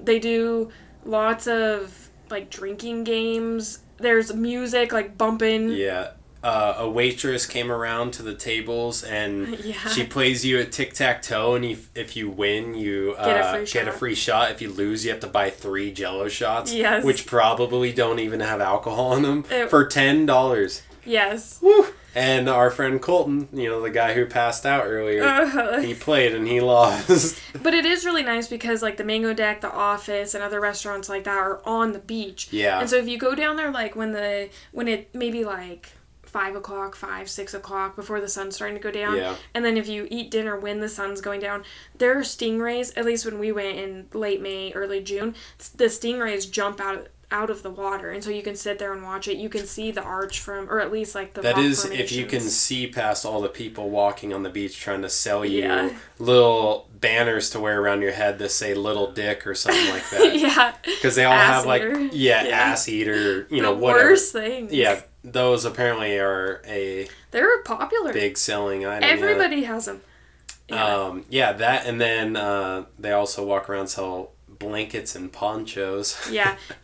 They do lots of, like, drinking games. There's music, like, bumping. Yeah. A waitress came around to the tables and she plays you a tic-tac-toe, and if you win, you get a free shot. If you lose, you have to buy 3 Jell-O shots, which probably don't even have alcohol in them, for $10. Yes. Woo! And our friend Colton, the guy who passed out earlier, he played and he lost. But it is really nice because, like, the Mango Deck, the Office, and other restaurants like that are on the beach. Yeah. And so if you go down there, like, when it maybe, like, 6 o'clock before the sun's starting to go down, and then if you eat dinner when the sun's going down, there are stingrays, at least when we went in late May, early June, the stingrays jump out of the water, and so you can sit there and watch it. You can see the arch from, or at least like the that rock is formations. If you can see past all the people walking on the beach trying to sell you little banners to wear around your head that say "little dick" or something like that. Because they all have like ass eater, the whatever. Worst things. Yeah, those apparently are they're popular, big selling item. Everybody has them. That, and then they also walk around sell blankets and ponchos.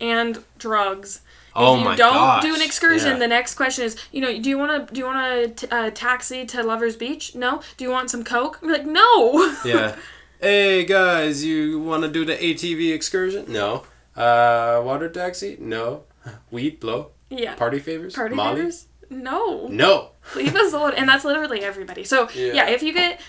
And drugs. If you don't do an excursion, the next question is, do you want a taxi to Lovers Beach? No. Do you want some Coke? I'm like, no. Yeah. Hey guys, you want to do the ATV excursion? No. Water taxi? No. Weed blow? Yeah. Party favors? Party Molly? favors? No. No. Leave us alone. And that's literally everybody. So if you get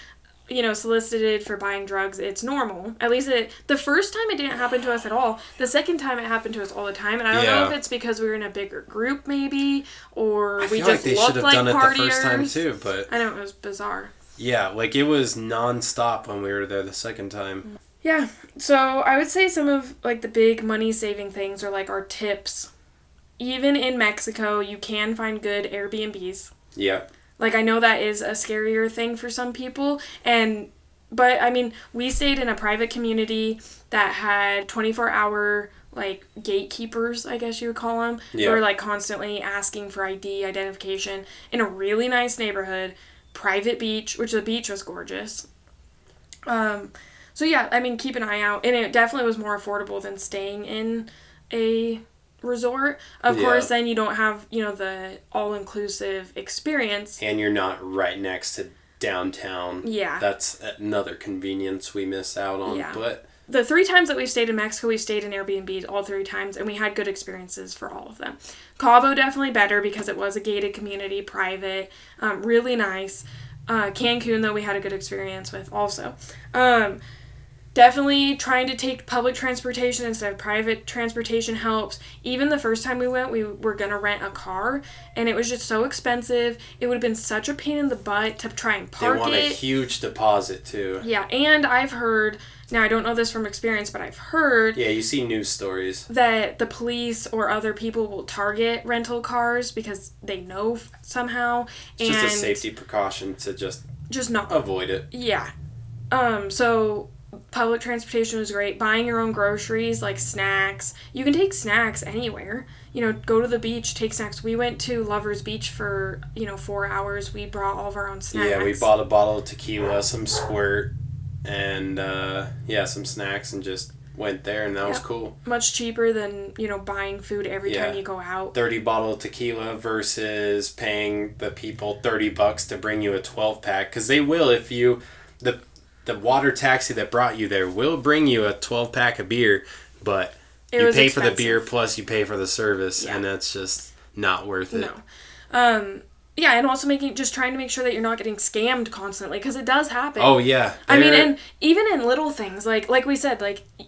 solicited for buying drugs, it's normal. At least the first time it didn't happen to us at all. The second time it happened to us all the time. And I don't know if it's because we were in a bigger group maybe, or we just like they looked should have like done partiers. it the first time too, but... I know, it was bizarre. Yeah, like it was non-stop when we were there the second time. Yeah, so I would say some of like the big money-saving things are like our tips. Even in Mexico, you can find good Airbnbs. Yeah. Like, I know that is a scarier thing for some people, but I mean, we stayed in a private community that had 24-hour, like, gatekeepers, I guess you would call them. Yeah. Who were, like, constantly asking for ID, identification, in a really nice neighborhood, private beach, which the beach was gorgeous. So, yeah, I mean, keep an eye out. And it definitely was more affordable than staying in a resort. Of course, then you don't have, the all-inclusive experience. And you're not right next to downtown. Yeah. That's another convenience we miss out on. Yeah. But the 3 times that we've stayed in Mexico, we stayed in Airbnbs all 3 times, and we had good experiences for all of them. Cabo definitely better because it was a gated community, private, really nice. Cancun, though, we had a good experience with also. Definitely trying to take public transportation instead of private transportation helps. Even the first time we went, we were going to rent a car, and it was just so expensive. It would have been such a pain in the butt to try and park it. They want a huge deposit, too. Yeah, and I've heard, now I don't know this from experience, but I've heard... Yeah, you see news stories. That the police or other people will target rental cars because they know somehow. It's just a safety precaution to just not avoid it. Yeah. So... Public transportation was great. Buying your own groceries, like snacks. You can take snacks anywhere. Go to the beach, take snacks. We went to Lover's Beach for, 4 hours. We brought all of our own snacks. Yeah, we bought a bottle of tequila, some squirt, and, some snacks, and just went there, and that was cool. Much cheaper than, buying food every time you go out. 30 bottle of tequila versus paying the people $30 to bring you a 12-pack. Because they will if you... The water taxi that brought you there will bring you a 12-pack of beer, but you pay expensive. For the beer plus you pay for the service, and that's just not worth it. No. Yeah, and also trying to make sure that you're not getting scammed constantly, because it does happen. Oh, yeah. I mean, and even in little things, like we said,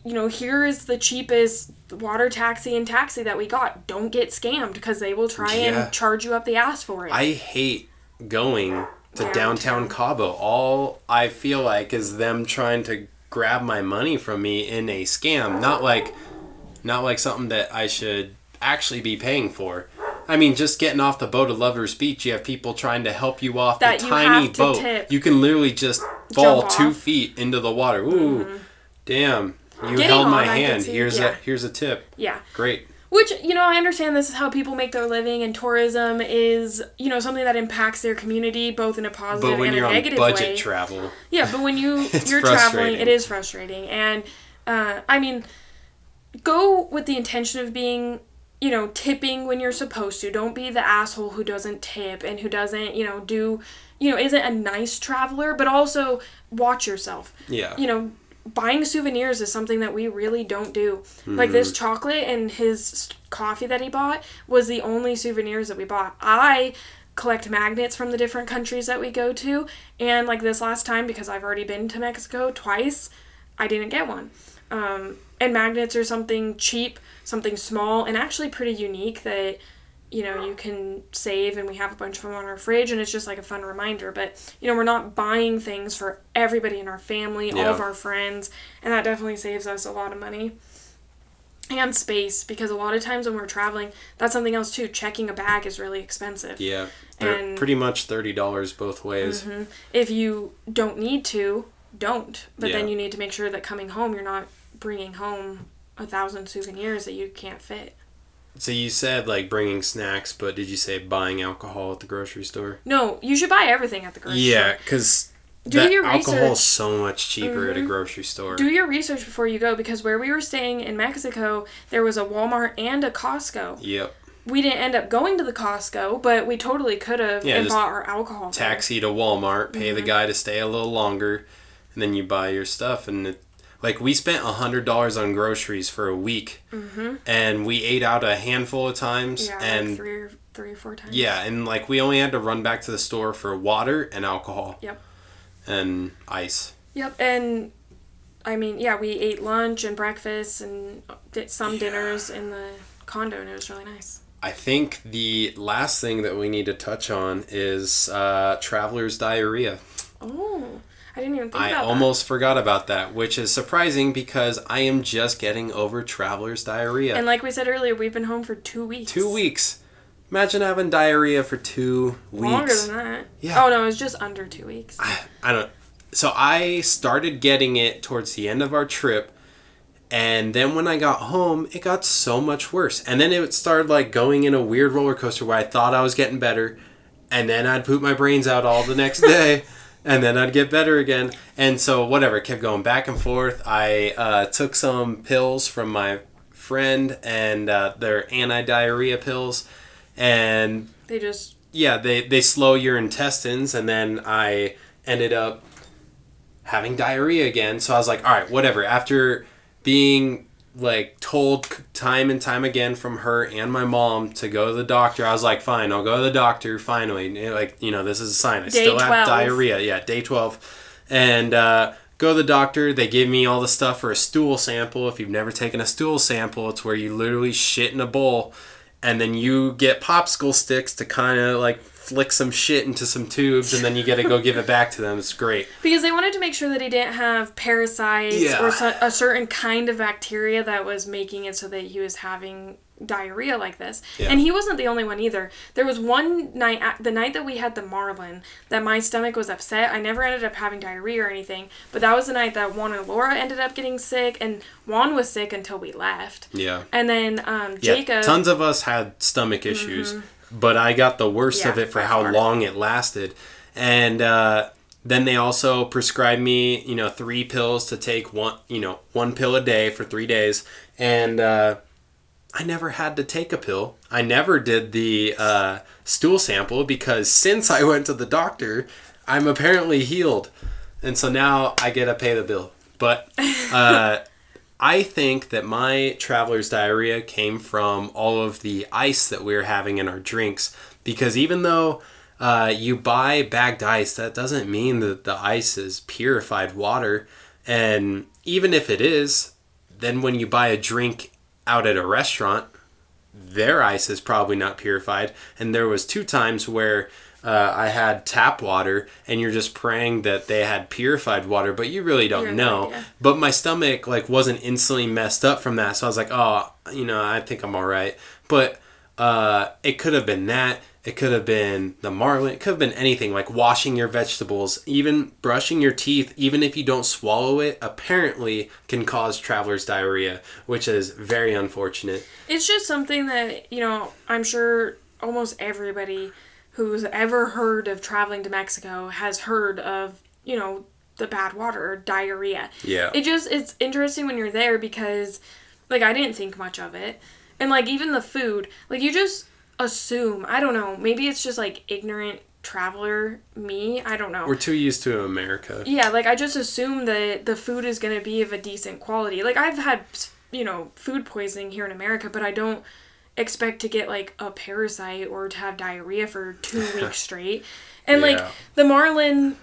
here is the cheapest water taxi and taxi that we got. Don't get scammed, because they will try and charge you up the ass for it. I hate going to downtown Cabo. All I feel like is them trying to grab my money from me in a scam. Not like something that I should actually be paying for. I mean, just getting off the boat at Lover's Beach, you have people trying to help you off the tiny boat. Tip. You can literally just fall 2 feet into the water. Ooh, damn! You held my hand. Here's a tip. Yeah, great. Which, I understand this is how people make their living, and tourism is, something that impacts their community, both in a positive and a negative way. But when you're on budget travel. Yeah, but when you're traveling, it is frustrating. And, go with the intention of being, tipping when you're supposed to. Don't be the asshole who doesn't tip and who doesn't, isn't a nice traveler, but also watch yourself. Yeah. Buying souvenirs is something that we really don't do. Mm-hmm. Like this chocolate and his coffee that he bought was the only souvenirs that we bought. I collect magnets from the different countries that we go to, and like this last time, because I've already been to Mexico twice, I didn't get one. And magnets are something cheap, something small, and actually pretty unique that you can save, and we have a bunch of them on our fridge, and it's just like a fun reminder. But, we're not buying things for everybody in our family, all of our friends, and that definitely saves us a lot of money. And space, because a lot of times when we're traveling, that's something else too. Checking a bag is really expensive. Yeah, they're pretty much $30 both ways. Mm-hmm. If you don't need to, don't. But then you need to make sure that coming home, you're not bringing home 1,000 souvenirs that you can't fit. So you said, bringing snacks, but did you say buying alcohol at the grocery store? No, you should buy everything at the grocery store. Yeah, because alcohol is so much cheaper at a grocery store. Do your research before you go, because where we were staying in Mexico, there was a Walmart and a Costco. Yep. We didn't end up going to the Costco, but we totally could have and bought our alcohol. Taxi to Walmart, pay the guy to stay a little longer, and then you buy your stuff, and we spent $100 on groceries for a week, and we ate out a handful of times. Yeah, and three or four times. Yeah, and we only had to run back to the store for water and alcohol. Yep. and ice. Yep, and I mean, yeah, we ate lunch and breakfast and did some dinners in the condo, and it was really nice. I think the last thing that we need to touch on is traveler's diarrhea. Oh, I didn't even think about that. I almost forgot about that, which is surprising because I am just getting over traveler's diarrhea. And like we said earlier, we've been home for 2 weeks. 2 weeks. Imagine having diarrhea for 2 weeks. Longer than that. Yeah. Oh, no, it was just under 2 weeks. I don't... So I started getting it towards the end of our trip, and then when I got home, it got so much worse. And then it started like going in a weird roller coaster where I thought I was getting better, and then I'd poop my brains out all the next day, and then I'd get better again. And so whatever, it kept going back and forth. I took some pills from my friend, and they're anti-diarrhea pills, and They just... yeah, they slow your intestines, and then I ended up having diarrhea again. So I was like, all right, whatever. After being like told time and time again from her and my mom to go to the doctor, I was like, fine, I'll go to the doctor finally. Like, you know, this is a sign. I still have diarrhea. Yeah, day 12. And go to the doctor. They give me all the stuff for a stool sample. If you've never taken a stool sample, it's where you literally shit in a bowl, and then you get popsicle sticks to kind of like flick some shit into some tubes, and then you get to go give it back to them. It's great. Because they wanted to make sure that he didn't have parasites or a certain kind of bacteria that was making it so that he was having diarrhea like this. Yeah. And he wasn't the only one either. There was one night, the night that we had the marlin, that my stomach was upset. I never ended up having diarrhea or anything, but that was the night that Juan and Laura ended up getting sick, and Juan was sick until we left. Yeah. And then Jacob... Yeah, tons of us had stomach issues, but I got the worst of it for how long it lasted. And then they also prescribed me, 3 pills to take one pill a day for 3 days. And I never had to take a pill. I never did the stool sample because since I went to the doctor, I'm apparently healed. And so now I get to pay the bill. But I think that my traveler's diarrhea came from all of the ice that we were having in our drinks. Because even though you buy bagged ice, that doesn't mean that the ice is purified water. And even if it is, then when you buy a drink out at a restaurant, their ice is probably not purified. And there was 2 times where I had tap water, and you're just praying that they had purified water, but you really don't know. But my stomach wasn't instantly messed up from that, so I was like, oh, I think I'm all right. But it could have been that. It could have been the marlin. It could have been anything, like washing your vegetables, even brushing your teeth, even if you don't swallow it, apparently can cause traveler's diarrhea, which is very unfortunate. It's just something that, I'm sure almost everybody who's ever heard of traveling to Mexico has heard of, the bad water or diarrhea. Yeah. It's interesting when you're there because, I didn't think much of it. And, even the food, you just assume, I don't know, maybe it's just, ignorant traveler me, I don't know. We're too used to America. Yeah, I just assume that the food is going to be of a decent quality. I've had, food poisoning here in America, but I don't expect to get, a parasite or to have diarrhea for 2 weeks straight. And, the marlin,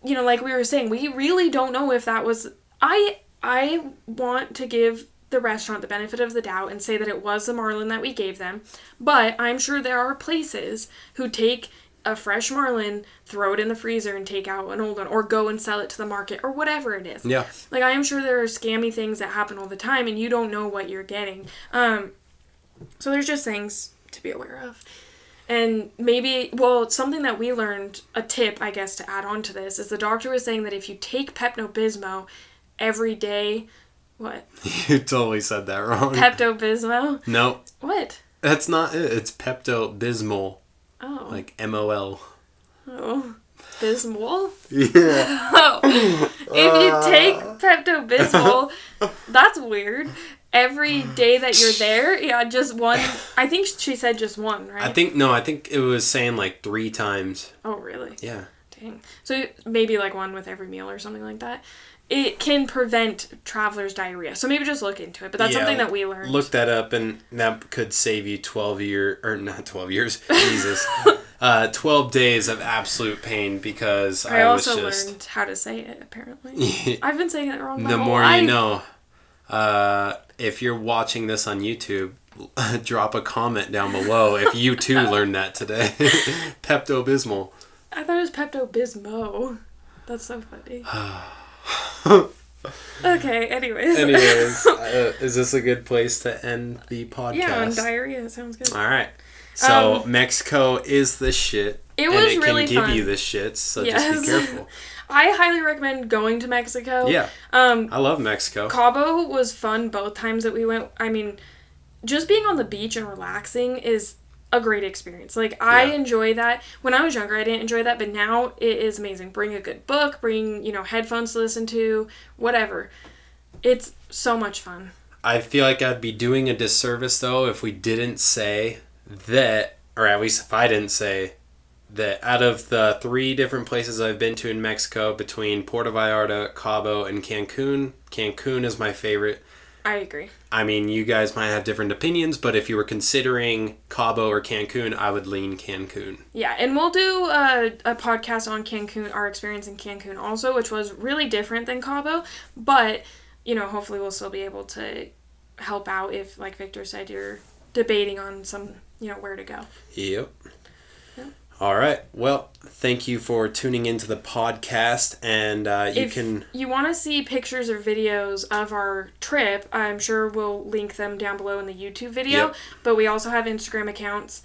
like we were saying, we really don't know if that was... I want to give the restaurant the benefit of the doubt and say that it was the marlin that we gave them, but I'm sure there are places who take a fresh marlin, throw it in the freezer and take out an old one, or go and sell it to the market, or whatever it is. Yeah. I am sure there are scammy things that happen all the time and you don't know what you're getting. So there's just things to be aware of. And maybe, something that we learned, a tip, I guess, to add on to this, is the doctor was saying that if you take Pepto-Bismol every day... What? You totally said that wrong. Pepto-Bismol? No. What? That's not it. It's Pepto-Bismol. Oh. Like M-O-L. Oh. Bismol? Yeah. Oh. If you take Pepto-Bismol, that's weird. Every day that you're there, yeah, just one. I think she said just one, right? I think it was saying 3 times. Oh, really? Yeah. Dang. So maybe one with every meal or something like that. It can prevent traveler's diarrhea. So maybe just look into it. But that's something that we learned. Look that up, and that could save you 12 years, or not 12 years, Jesus. 12 days of absolute pain because I was also just... learned how to say it, apparently. I've been saying it wrong my The whole more life. you know. If you're watching this on YouTube, drop a comment down below if you too learned that today. Pepto-Bismol. I thought it was Pepto-Bismol. That's so funny. Okay, anyways. Is this a good place to end the podcast? Yeah, on diarrhea. That sounds good. All right. So, Mexico is the shit. It was really fun. And it can give you the shits, so just be careful. I highly recommend going to Mexico. Yeah. I love Mexico. Cabo was fun both times that we went. I mean, just being on the beach and relaxing is a great experience. Like, I enjoy that. When I was younger, I didn't enjoy that, but now it is amazing. Bring a good book, bring, headphones to listen to, whatever. It's so much fun. I feel like I'd be doing a disservice, though, if we didn't say that, or at least if I didn't say that out of the 3 different places I've been to in Mexico, between Puerto Vallarta, Cabo, and Cancun, Cancun is my favorite. I agree. I mean, you guys might have different opinions, but if you were considering Cabo or Cancun, I would lean Cancun. Yeah, and we'll do a podcast on Cancun, our experience in Cancun also, which was really different than Cabo, but, hopefully we'll still be able to help out if, like Victor said, you're debating on some, where to go. Yep. All right. Well, thank you for tuning into the podcast, and if you want to see pictures or videos of our trip, I'm sure we'll link them down below in the YouTube video. Yep. But we also have Instagram accounts.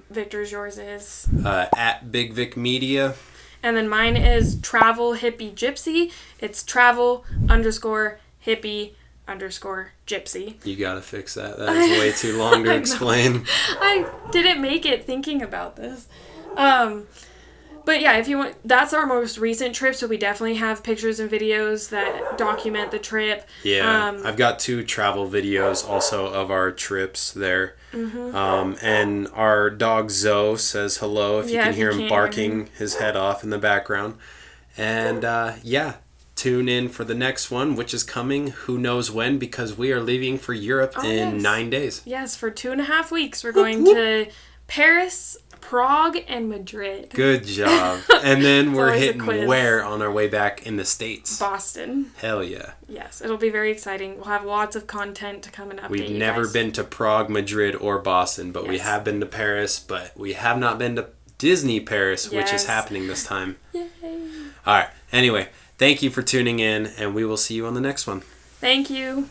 Victor's, yours is at Big Vic Media, and then mine is Travel Hippie Gypsy. It's travel_hippie_gypsy. You gotta fix that. That is way too long to explain. I didn't make it thinking about this. But yeah, if you want, that's our most recent trip, so we definitely have pictures and videos that document the trip. Yeah, I've got 2 travel videos also of our trips there. Mm-hmm. And our dog Zoe says hello if you can hear him barking his head off in the background. And tune in for the next one, which is coming who knows when, because we are leaving for Europe in 9 days. Yes, for 2.5 weeks. We're going to Paris, Prague, and Madrid. Good job. And then we're hitting where on our way back in the States? Boston. Hell yeah. Yes, it'll be very exciting. We'll have lots of content to come and update We've you never guys. been to Prague, Madrid, or Boston, but we have been to Paris, but we have not been to Disney Paris, which is happening this time. Yay. All right. Anyway, thank you for tuning in, and we will see you on the next one. Thank you.